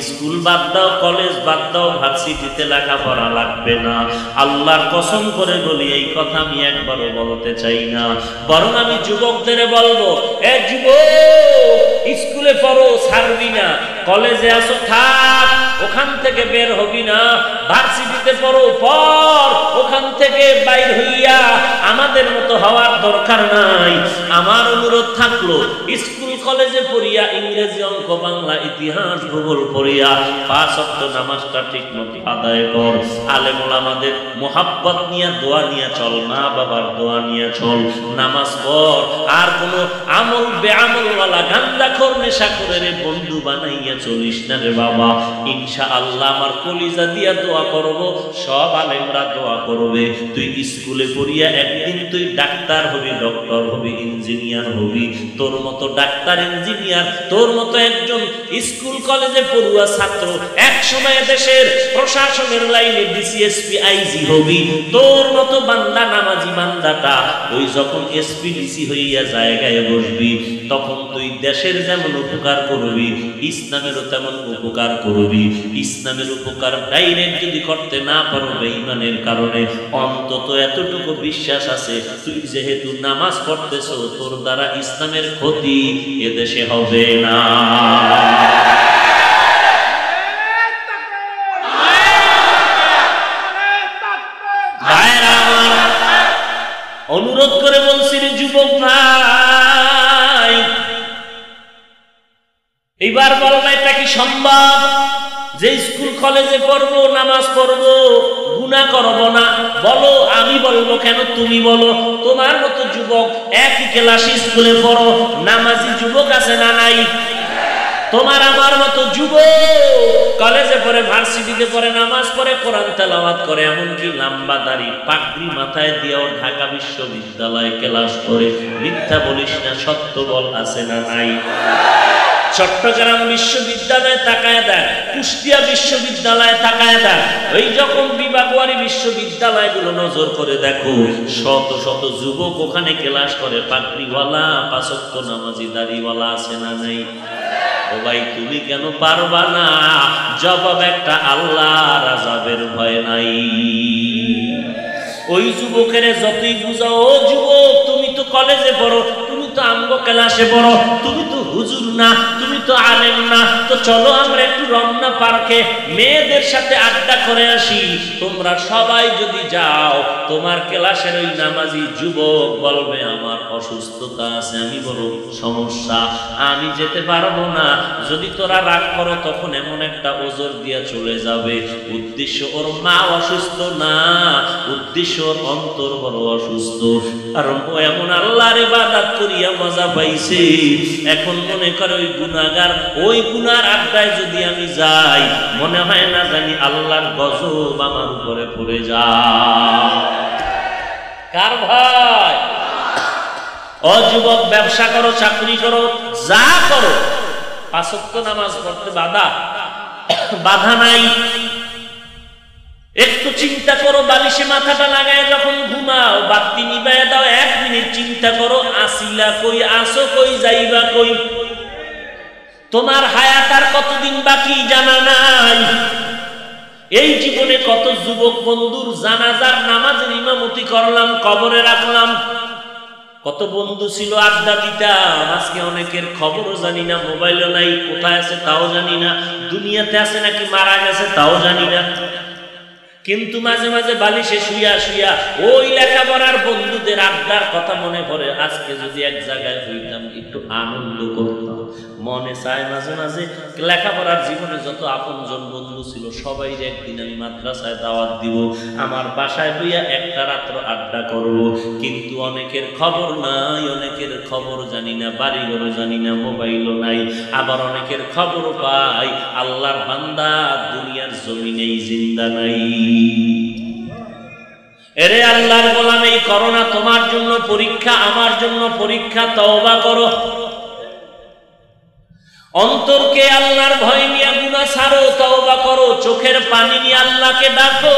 স্কুল বাদ দাও, কলেজ বাদ দাও, ভার্সিটিতে লেখাপড়া লাগবে না। আল্লাহর কসম করে বলি, এই কথা আমি একবারও বলতে চাই না। বরং আমি যুবকদের বলবো, এ যুবক, স্কুলে পড়ো, ছাড়বি না। কলেজে আসো, থাক, ওখান থেকে বের হবি না। ভার্সিটিতে পড়ো, পড়, ওখান থেকে বাইর হইয়া আমাদের মতো হওয়ার দরকার নাই। আমার অনুরোধ থাকলো, স্কুল কলেজে পড়িয়া ইংরেজি, অঙ্ক, বাংলা, ইতিহাস, ভূগোল পড়িয়া 5 ওয়াক্ত নামাজটা ঠিক মতো আদায় কর। আলেম ওলামাদের মোহাব্বত নিয়ে দোয়া নিয়ে চল, মা বাবার দোয়া নিয়ে চল, নামাজ পড়। আর কোনো আমল বেআমলওয়ালা গান্দাখোর নেশাখোরের বন্ধু বানাইয়া চলিস না রে বাবা। ইনশাআল্লাহ আমার কলিজা দিয়া দোয়া করব, সব আলেমরা দোয়া করবে। তুই স্কুলে পড়িয়া একদিন তুই ডাক্তার হবি, ডক্টর হবি, ইঞ্জিনিয়ার হবি। তোর মতো ডাক্তার, ইঞ্জিনিয়ার, তোর মতো একজন স্কুল কলেজে পড়ুয়া ছাত্র এক সময় দেশের প্রশাসনের লাইনে ডিসিএসপি, আইজি হবি। তোর মতো বান্দা, নামাজি বান্দাটা ওই যখন এসপি, ডিসি হইয়া জায়গায় বসবি, তখন তুই দেশের যেমন উপকার করবি, ইসলামেরও তেমন উপকার করবি। ইসলামের উপকার ডাইরেক্ট যদি করতে না পারো বেঈমানের কারণে, অন্তত এতটুকু বিশ্বাস আছে, তুই যেহেতু নামাজ পড়তেছ, তোর দ্বারা ইসলামের ক্ষতি এদেশে হবে না। অনুরোধ করে বলছি রে যুবক ভাই, এইবার বল না, এটা কি সম্ভব যে স্কুল কলেজে পড়বো, নামাজ পড়বো, গুনাহ করবো না? বলো, আমি বলবো কেন, তুমি বলো। তোমার মতো যুবক একই ক্লাসে স্কুলে পড়ো, নামাজি যুবক আছে না নাই? তোমার আমার মতো যুবক কলেজে পড়ে, ভার্সিটিতে পড়ে, নামাজ পড়ে, কোরআন তেলাওয়াত করে, এমনকি লম্বা দাড়ি পাগড়ি মাথায় দিয়েও ঢাকা বিশ্ববিদ্যালয়ে ক্লাস করে। মিথ্যা বলিস না, সত্য বল, আছে না নাই? চট্টগ্রাম বিশ্ববিদ্যালয়ে তাকায় দেখ, কুষ্টিয়া বিশ্ববিদ্যালয়ে তাকায় দেখ, ওই যখন বিভাগওয়ারি বিশ্ববিদ্যালয়গুলো নজর করে দেখো, শত শত যুবক ওখানে ক্লাস করে, পাগড়িওয়ালা, 5 ওয়াক্ত নামাজি, দাড়িওয়ালা, আছে না নাই? ও ভাই তুমি কেন পারবা না? জবাব একটা, আল্লাহর আযাবের ভয় নাই। ওই যুবকের যতই বুঝাও, ও যুবক তুমি তো কলেজে পড়ো, তুমি তো আমগো ক্লাসে পড়ো, তুমি তো হুজুর না, তুমি তো আলেম না, তো চলো আমরা একটু রমনা পার্কে মেয়েদের সাথে আড্ডা করে আসি। তোমরা সবাই যদি যাও, তোমার ক্লাসের ওই নামাজি যুবক বলবে আমার অসুস্থতা আছে, আমি বড় সমস্যা, আমি যেতে পারবো না। যদি তোরা রাগ করো তখন এমন একটা ওজর দিয়া চলে যাবে, উদ্দেশ্য ওর মা অসুস্থ না, উদ্দেশ্য ওর অন্তর বড় অসুস্থ। কারণ ও এমন আল্লাহর ইবাদত করিয়া মজা পাইছে, এখন মনে করে ওই গুনাহগার, ওই গুনার আড্ডায় যদি আমি যাই, মনে হয় না জানি আল্লাহর গজব আমার উপরে পড়ে যায়। কার ভয়? ও যুবক, ব্যবসা করো, চাকরি করো, যা করো, 5 ওয়াক্ত নামাজ পড়তে বাধা নাই। একটু চিন্তা করো, বালিশে মাথাটা লাগায় যখন ঘুমাও, বাতি নিবাইয়া দাও, 1 মিনিট চিন্তা করো, আসিলা কই, আসো কই, যাইবা কই। তোমার হায়াত আর কতদিন বাকি জানা নাই। এই জীবনে কত যুবক বন্ধুর জানাজার নামাজের ইমামতি করলাম, কবরে রাখলাম। কত বন্ধু ছিল, আড্ডা দিতাম, আজকে অনেকের খবরও জানি না, মোবাইলও নাই, কোথায় আছে তাও জানি না, দুনিয়াতে আছে নাকি মারা গেছে তাও জানি না। কিন্তু মাঝে মাঝে বালিশে শুইয়া শুইয়া ওই লেখাপড়ার বন্ধুদের আড্ডার কথা মনে পড়ে। আজকে যদি এক জায়গায় হইতাম, একটু আনন্দ করতাম, মনে চায় মাঝে মাঝে লেখাপড়ার জীবনে যত আপনজন বন্ধু ছিল সবাই একদিন আমি মাদ্রাসায় দাওয়াত দিব, আমার বাসায় হইয়া একটা রাত্র আড্ডা করব। কিন্তু অনেকের খবর নাই, অনেকের খবর জানি না, বাড়িঘরও জানি না, মোবাইলও নাই। আবার অনেকের খবর পাই, আল্লাহর বান্দা দুনিয়ার জমিনেই জিন্দা নাই। এরে আল্লাহর গোলাম, এই করোনা তোমার জন্য পরীক্ষা, আমার জন্য পরীক্ষা। তওবা করো, অন্তরকে আল্লাহর ভয় নিয়ে গুনাহ ছাড়ো, তওবা করো, চোখের পানি নিয়ে আল্লাহকে ডাকো।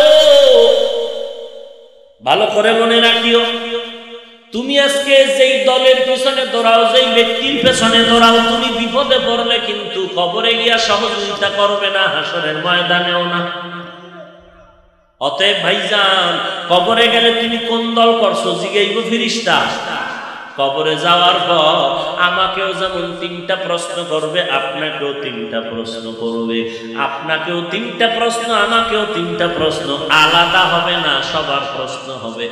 ভালো করে মনে রাখিও, তুমি আজকে যেই দলের পেছনে দৌড়াও, যেই ব্যক্তির পেছনে দৌড়াও, তুমি বিপদে পড়লে কিন্তু কবরে গিয়া সহযোগিতা করবে না, হাসরের ময়দানেও না। অতএব ভাইজান, কবরে গেলে তুমি কোন দল করছো জিগাইব ফেরেশতা। কবরে যাওয়ার পর আমাকেও যেমন 3টা প্রশ্ন করবে, আপনাকেও 3টা প্রশ্ন করবে, আপনাকেও 3টা প্রশ্ন, আমাকেও 3টা প্রশ্ন, আলাদা হবে না, সবার প্রশ্ন হবে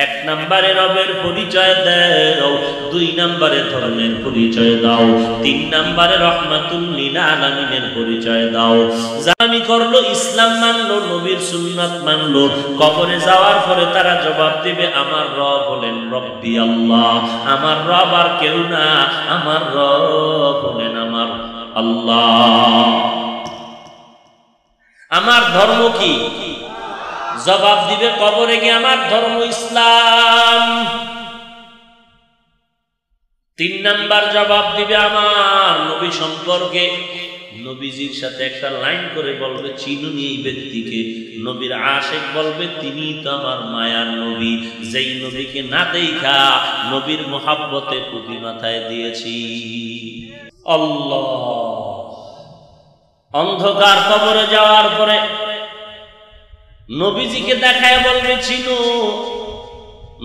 এক নম্বরে রবের পরিচয় দাও, 2 নম্বরে ধর্মের পরিচয় দাও, 3 নম্বরে রহমাতুল লিল আলামিনের পরিচয় দাও। জানি করলো, ইসলাম মানলো, নবীর সুন্নাত মানলো, কবরে যাওয়ার পরে তারা জবাব দিবে আমার রব হলেন রব্বি আল্লাহ, আমার রব আর কেউ না, আমার রব হলেন আমার আল্লাহ। আমার ধর্ম কি? জবাব দিবে কবরে গিয়ে আমার ধর্ম ইসলাম। 3 নাম্বার জবাব দিবে আমার নবী সম্পর্কে, নবীজির সাথে একটা লাইন করে বলবে চিনুনি এই ব্যক্তিকে। নবীর আশিক বলবে তিনি তো আমার মায়ার নবী, যেই নবীকে না দেখা নবীর মোহাব্বতে টুপি মাথায় দিয়েছি। আল্লাহ। অন্ধকার কবরে যাওয়ার পরে নবীজিকে দেখায় বলবে চিনো।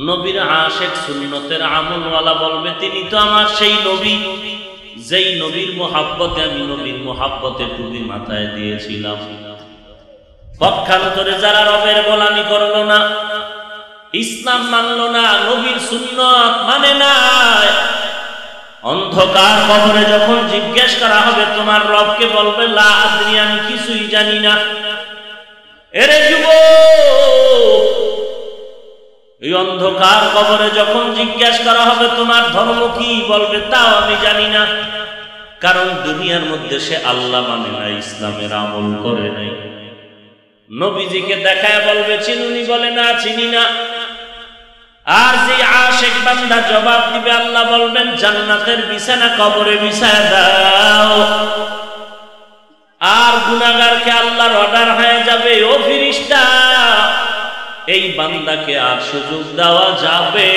নবীর আশিক সুন্নতের আমলওয়ালা বলবে তিনি তো আমার সেই নবী, যেই নবীর মোহাব্বতে আমি নবীর মোহাব্বতে টুপি মাথায় দিয়েছিলাম। পক্ষান্তরে যারা রবের গোলামি করলো না, ইসলাম মানলো না, নবীর সুন্নত মানে না, অন্ধকার কবরে যখন জিজ্ঞেস করা হবে তোমার রবকে, বলবে লা আদরি, আমি কিছুই জানি না। এরে যুবক, এই অন্ধকার কবরে যখন জিজ্ঞেস করা হবে তোমার ধর্ম কি, বলবে তাও আমি জানি না। কারণ দুনিয়ার মধ্যে সে আল্লাহ মানে না, ইসলামের আমল করে নাই। নবীজিকে দেখায় বলবে চিনুনি, বলে না চিনি না। আর যে আশিক বান্দা জবাব দিবে, আল্লাহ বলবেন জান্নাতের বিছানা কবরে বিছায় দাও। আর গুনাহগারকে আল্লাহর অর্ডার হয়ে যাবে, ও ফেরেশতা এই বান্দাকে আর সুযোগ দেওয়া যাবে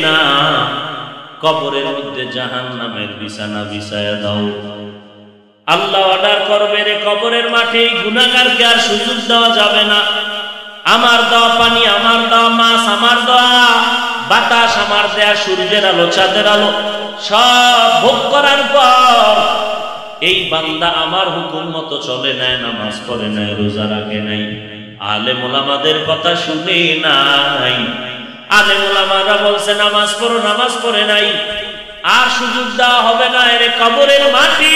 না, কবরের মধ্যে জাহান্নামের বিছানা বিছায়া দাও। আল্লাহ অর্ডার করবে, রে কবরের মাঠে এই গুনাহগারকে আর সুযোগ দেওয়া যাবে না। আমার দেওয়া পানি, আমার দেওয়া মাছ, আমার দেওয়া বাতাস, আমার দেয়া সূর্যের আলো, চাঁদের আলো সব ভোগ করার পর এই বান্দা আমার হুকুম মতো চলে নাই, নামাজ পড়ে নাই, রোজা রাখে নাই, আলেম ওলামাদের কথা শুনে নাই। আলেম ওলামারা বলছে নামাজ পড়ো, নামাজ পড়ে নাই, আর সুযোগ দেওয়া হবে না। এর কবরের মাটি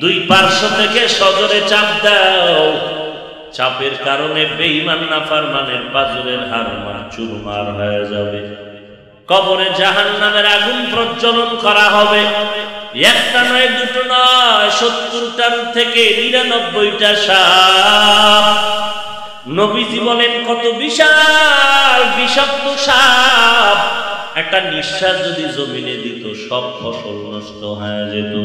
দুই পার্শ্ব থেকে সজোরে চাপ দাও, চাপের কারণে বেঈমান নাফরমানের পাজরের হাড় চুরমার হয়ে যাবে। কবরে জাহান্নামের আগুন প্রজ্বলন করা হবে, একটা নয়, দুটো নয়, 70টার থেকে 99টা সাপ। নবীজি বলেন কত বিশাল বিষাক্ত সাপ, একটা নিঃশ্বাস যদি জমিনে দিত সব ফসল নষ্ট হয়ে যেত।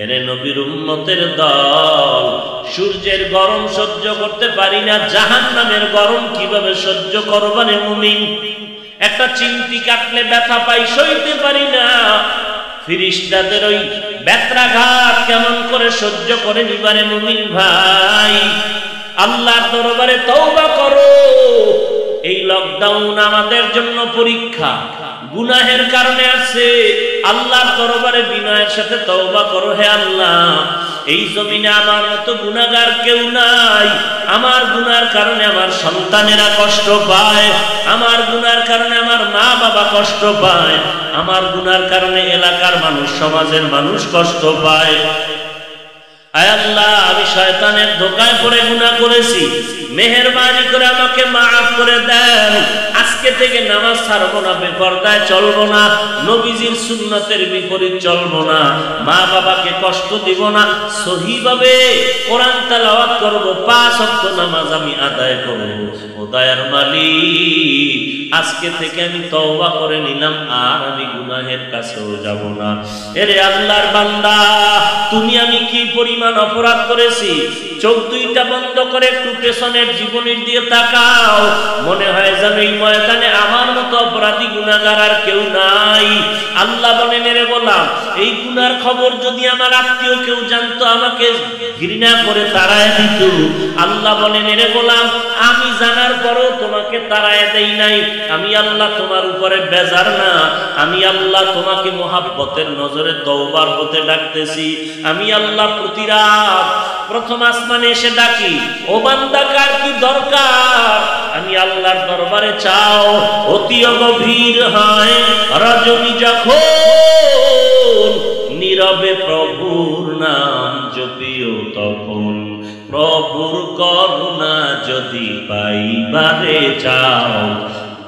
এরে নবীর উম্মতের দল, সূর্যের গরম সহ্য করতে পারি না, জাহান্নামের গরম কিভাবে সহ্য করবারে মুমিন? একটা চিমটি কাটলে ব্যথা পাই, সইতে পারি না, ফেরেশতাদের ওই ব্যথাঘাত কেমন করে সহ্য করে নিবারে মুমিন ভাই? আল্লাহর দরবারে তওবা করো। এই লকডাউন আমাদের জন্য পরীক্ষা, গুনাহের কারণে আছে। আল্লাহর দরবারে বিনয়ের সাথে তওবা করো, হে আল্লাহ এই জমিনে আমার মতো গুনাহগার কেউ নাই, আমার গুনার কারণে আমার সন্তানেরা কষ্ট পায়, আমার গুনার কারণে আমার মা বাবা কষ্ট পায়, আমার গুনার কারণে এলাকার মানুষ, সমাজের মানুষ কষ্ট পায়। আয় আল্লাহ, আমি শয়তানের ধোঁকায় পড়ে গুনাহ করেছি, মেহেরবানি করে আমাকে মাফ করে দেন। আজকে থেকে নামাজ ছাড়বো না, বেপরদায় চলবো না, নবীজির সুন্নতের বিপরীত চলবো না, মা বাবাকে কষ্ট দিব না, সহিভাবে কোরআন তেলাওয়াত করব, 5 ওয়াক্ত নামাজ আমি আদায় করব। ও দয়ার মালিক, আজকে থেকে আমি তওবা করে নিলাম, আর আমি গুনাহের কাছেও যাব না। এরে আল্লাহর বান্দা, তুমি আমি কি পরিমাণ অপরাধ করেছি? চোখ দুইটা বন্ধ করে একটু পেছনের জীবনের দিয়ে তাকাও, মনে হয় যেন এই ময়দানে আমার মতো অপরাধী গুনাহগার আর কেউ নাই। আল্লাহ বলেন, এরে গোলাম, এই গুনার খবর যদি আমার আত্মীয় কেউ জানতো, আমাকে ঘৃণা করে তাড়ায় দিত। আল্লাহ বলেন, এরে গোলাম, আমি জানার পরও তোমাকে তাড়ায় দেই নাই। আমি আল্লাহ তোমার উপরে বেজার না, আমি আল্লাহ তোমাকে মোহাব্বতের নজরে তওবার হতে ডাকতেছি। আমি আল্লাহ প্রতি রাত প্রথম আসমানে এসে ডাকি, ও বান্দা কার কি দরকার? আমি আল্লাহর দরবারে চাও। অতি গভীর হয় রজনী যখন, নীরবে প্রভুর নাম জপিও তখন, প্রভুর করুণা যদি পাইবারে চাও,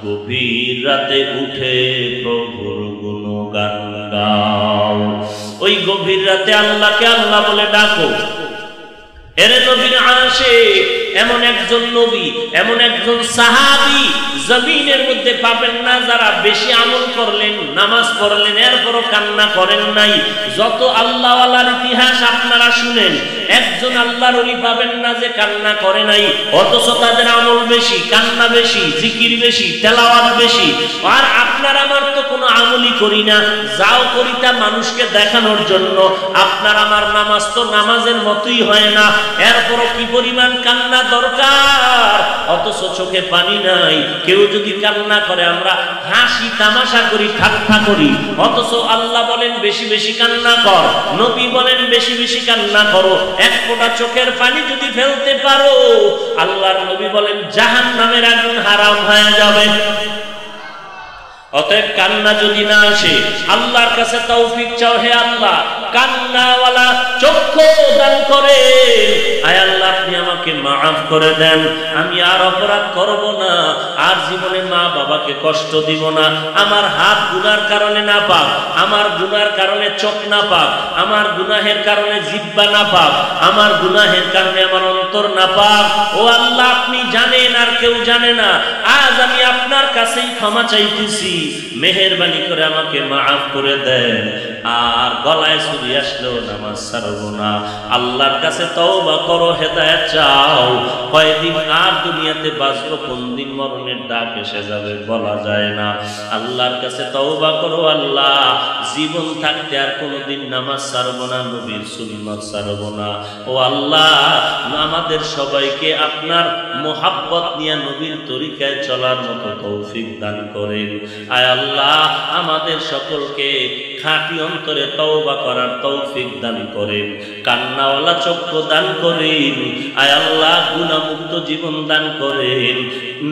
গভীর রাতে উঠে প্রভুর গুণগান গাও। ওই গভীর রাতে আল্লাহকে আল্লাহ বলে ডাকো। এরে নবীর আশিক, এমন একজন নবী, এমন একজন সাহাবী জমিনের মধ্যে পাবেন না যারা বেশি আমল করলেন, নামাজ পড়লেন, এরপরও কান্না করেন নাই। যত আল্লাহওয়ালার ইতিহাস আপনারা শুনেন, একজন আল্লাহর ওলি পাবেন না যে কান্না করে নাই, অথচ তাদের আমল বেশি, কান্না বেশি, জিকির বেশি, তেলাওয়াত বেশি। আর আপনার আমার তো কোনো আমলই করি না, যাও করি তা মানুষকে দেখানোর জন্য। আপনার আমার নামাজ তো নামাজের মতোই হয় না, এরপরও কি পরিমাণ কান্না দরকার, অথচ চোখে পানি নাই। কেউ যদি কান্না করে আমরা হাসি তামাশা করি, ঠাট্টা করি, অথচ আল্লাহ বলেন বেশি বেশি কান্না কর, নবী বলেন বেশি বেশি কান্না করো। এক ফোঁটা চোখের পানি যদি ফেলতে পারো, আল্লাহর নবী বলেন জাহান্নামের আগুন হারাম হয়ে যাবে। অতএব কান্না যদি না আসে, আল্লাহর কাছে তৌফিক চাও, হে আল্লাহ কান্নাওয়ালা চক্ষু দান করে। আয় আল্লাহ, আপনি আমাকে মাফ করে দেন, আমি আর অপরাধ করব না, আর জীবনে মা বাবাকে কষ্ট দিব না। আমার হাত গুনার কারণে না পাক, আমার গুনার কারণে চোখ না পাক, আমার গুনাহের কারণে জিহ্বা না পাক, আমার গুনাহের কারণে আমার অন্তর না পাক। ও আল্লাহ, আপনি জানেন আর কেউ জানে না। আজ আমি আপনার কাছেই ক্ষমা চাইতেছি, মেহেরবানি করে আমাকে মাফ করে দেন। আর গলায় ছুরি আসলেও নামাজ ছাড়বো না। আল্লাহর কাছে তওবা করো, হেদায়েত চাও। কয়দিন আর দুনিয়াতে বাঁচবো, কোন দিন মরণের ডাক এসে যাবে বলা যায় না। আল্লাহর কাছে তওবা করো, আল্লাহ জীবন থাকতে আর কোনোদিন নামাজ ছাড়বো না, নবীর সুন্নাত ছাড়বো না। ও আল্লাহ, আমাদের সবাইকে আপনার মোহাব্বত নিয়ে নবীর তরিকায় চলার মতো তৌফিক দান করেন। আয় আল্লাহ, আমাদের সকলকে খাঁটি অন্তরে তওবা করার তৌফিক দান করেন, কান্নাওয়ালা চক্ষু দান করেন। আয় আল্লাহ, গুনাহমুক্ত জীবন দান করেন,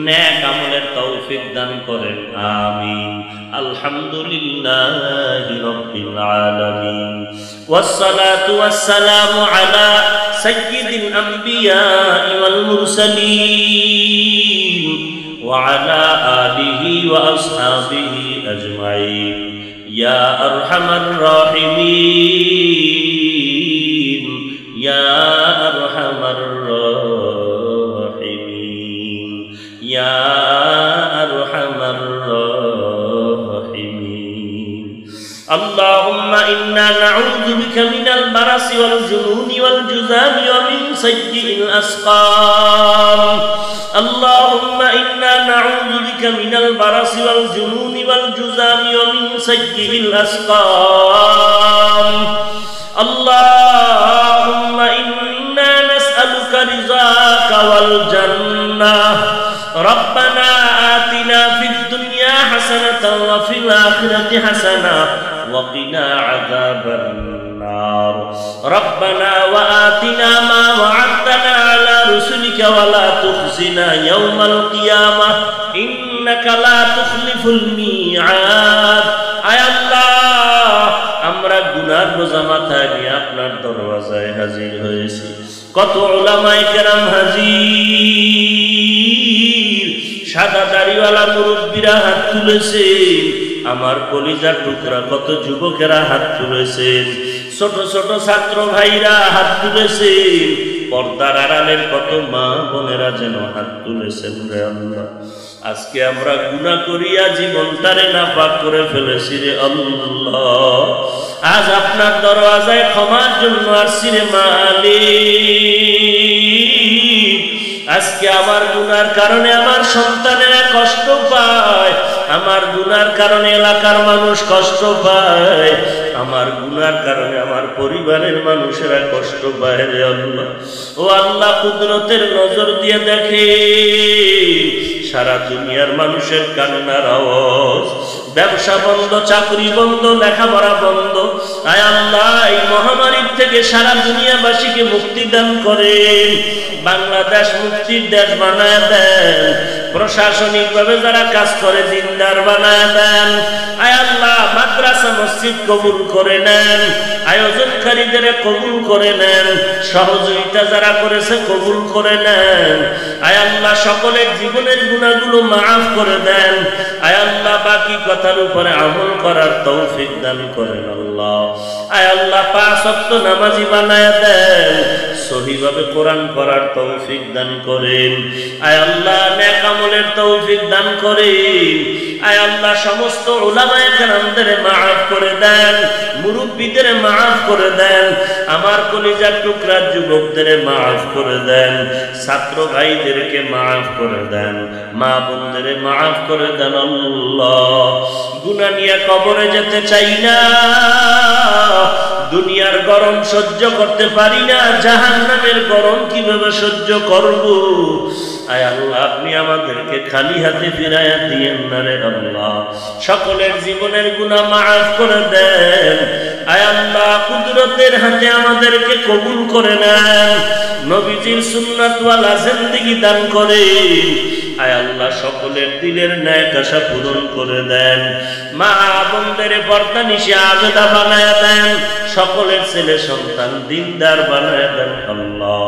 নেক আমলের তৌফিক দান করেন। আমিন। আলহামদুলিল্লাহি রাব্বিল আলামিন, ওয়াসসালাতু ওয়াসসালামু আলা সাইয়্যিদিল আম্বিয়া ওয়াল মুরসালিন ওয়া আলা আলিহি ওয়া আসহাবিহি আজমাইন। ইয়া আরহামার রাহিমিন, ইয়া আরহামার রাহিমিন, ইয়া আরহামার রাহিমিন। আল্লাহুম্মা ইন্না নাউযু বিকা মিনাল বারাসি ওয়াল জুনুনি ওয়াল জুযামি ওয়া মিন সাইয়্যিল আসকাম। আল্লাহুম্মা ইন্না নাউযু বিকা মিনাল বারাসি ওয়াল জুনুনি ওয়াল জুযামি ওয়া মিন সাইয়্যিল আসকাম। আল্লাহুম্মা ইন্না নাসআলুকা রিযাকা ওয়াল জান্নাহ। রব্বানা আতিনা ফিদ দুনিয়া হাসানাতাও ওয়া ফিল আখিরাতি হাসানাহ ওয়া কিনা আযাবান নার। রব্বানা ওয়া আতিনা মা ওয়া'আদতানা আলা রুসুলিকা ওয়া লা তুখজিনা ইয়াওমাল কিয়ামাহ ইন্নাকা লা তুখলিফুল মিআদ। আয় আল্লাহ, আমরা গুনার বোঝা মাথায় নিয়ে আপনার দরওয়াজায় হাজির হয়েছি। কত উলামায়ে কেরাম হাজির, সাদা দাড়িওয়ালা মুরব্বীরা হাত তুলেছেন, আমার কলিজার টুকরা কত যুবকেরা হাত তুলেছেন, ছোট ছোট ছাত্র ভাইরা হাত তুলেছেন, পর্দার আড়ালের কত মা বোনেরা যেন হাত তুলেছেন। রে আল্লাহ, আজকে আমরা গুনাহ করিয়া জীবনটারে নাপাক করে ফেলেছি রে আল্লাহ। আজ আপনার দরওয়াজায় ক্ষমার জন্য আসছি রে মালিক। আজকে আমার গুনার কারণে আমার সন্তানেরা কষ্ট পায়, আমার গুনার কারণে এলাকার মানুষ কষ্ট পায়, আমার গুনার কারণে আমার পরিবারের মানুষেরা কষ্ট পায় রে আল্লাহ। ও আল্লাহ, কুদরতের নজর দিয়ে দেখে সারা দুনিয়ার মানুষের কান্নার আওয়াজ, ব্যবসা বন্ধ, চাকরি বন্ধ, লেখাপড়া বন্ধ। আয় আল্লাহ, এই মহামারীর থেকে সারা দুনিয়াবাসীকে মুক্তি দান করেন, বাংলাদেশ মুক্তির দেশ বানায় দেন, প্রশাসনিকভাবে যারা কাজ করে দিনদার বানায় দেন। আয় আল্লাহ, মাদ্রাসা মসজিদ কবুল করে নেন, আয়োজনকারীদের কবুল করে নেন, সহযোগিতা যারা করেছে কবুল করে নেন। আয় আল্লাহ, সকলের জীবনের গুনাহগুলো মাফ করে দেন। আয় আল্লাহ, বাকি কথার উপরে আমল করার তৌফিক দান করেন আল্লাহ। আয় আল্লাহ, 5 ওয়াক্ত নামাজি বানায় দেন, সহিভাবে কোরআন পড়ার তৌফিক দান করেন। আয় আল্লাহ, নেক আমলের তৌফিক দান করেন। আয় আল্লাহ, সমস্ত উলামায়ে কেরামদের মাফ করে দেন, মুরব্বীদের মাফ করে দেন, আমার কলিজার টুকরা যুবকদের মাফ করে দেন, ছাত্র ভাইদেরকে মাফ করে দেন, মা বোনদের মাফ করে দেন আল্লাহ। গুনাহ নিয়ে কবরে যেতে চাই না, দুনিয়ার গরম সহ্য করতে পারি না, জাহান্নামের গরম কিভাবে সহ্য করব? আয় আল্লাহ, আপনি আমাদেরকে খালি হাতে ফিরাইয়া দিয়েন না রে আল্লাহ। সকলের জীবনের গুনাহ মাফ করে দেন। আয় আল্লাহ, কুদরতের হাতে আমাদেরকে কবুল করে নেন, নবীজির সুন্নাতওয়ালা জিন্দেগি দান করেন। আয় আল্লাহ, সকলের দিলের ন্যায় আশা পূরণ করে দেন, মা বোনদের পর্দা নিশে আবেদা বানায় দেন, সকলের ছেলে সন্তান দিনদার বানায় দেন আল্লাহ।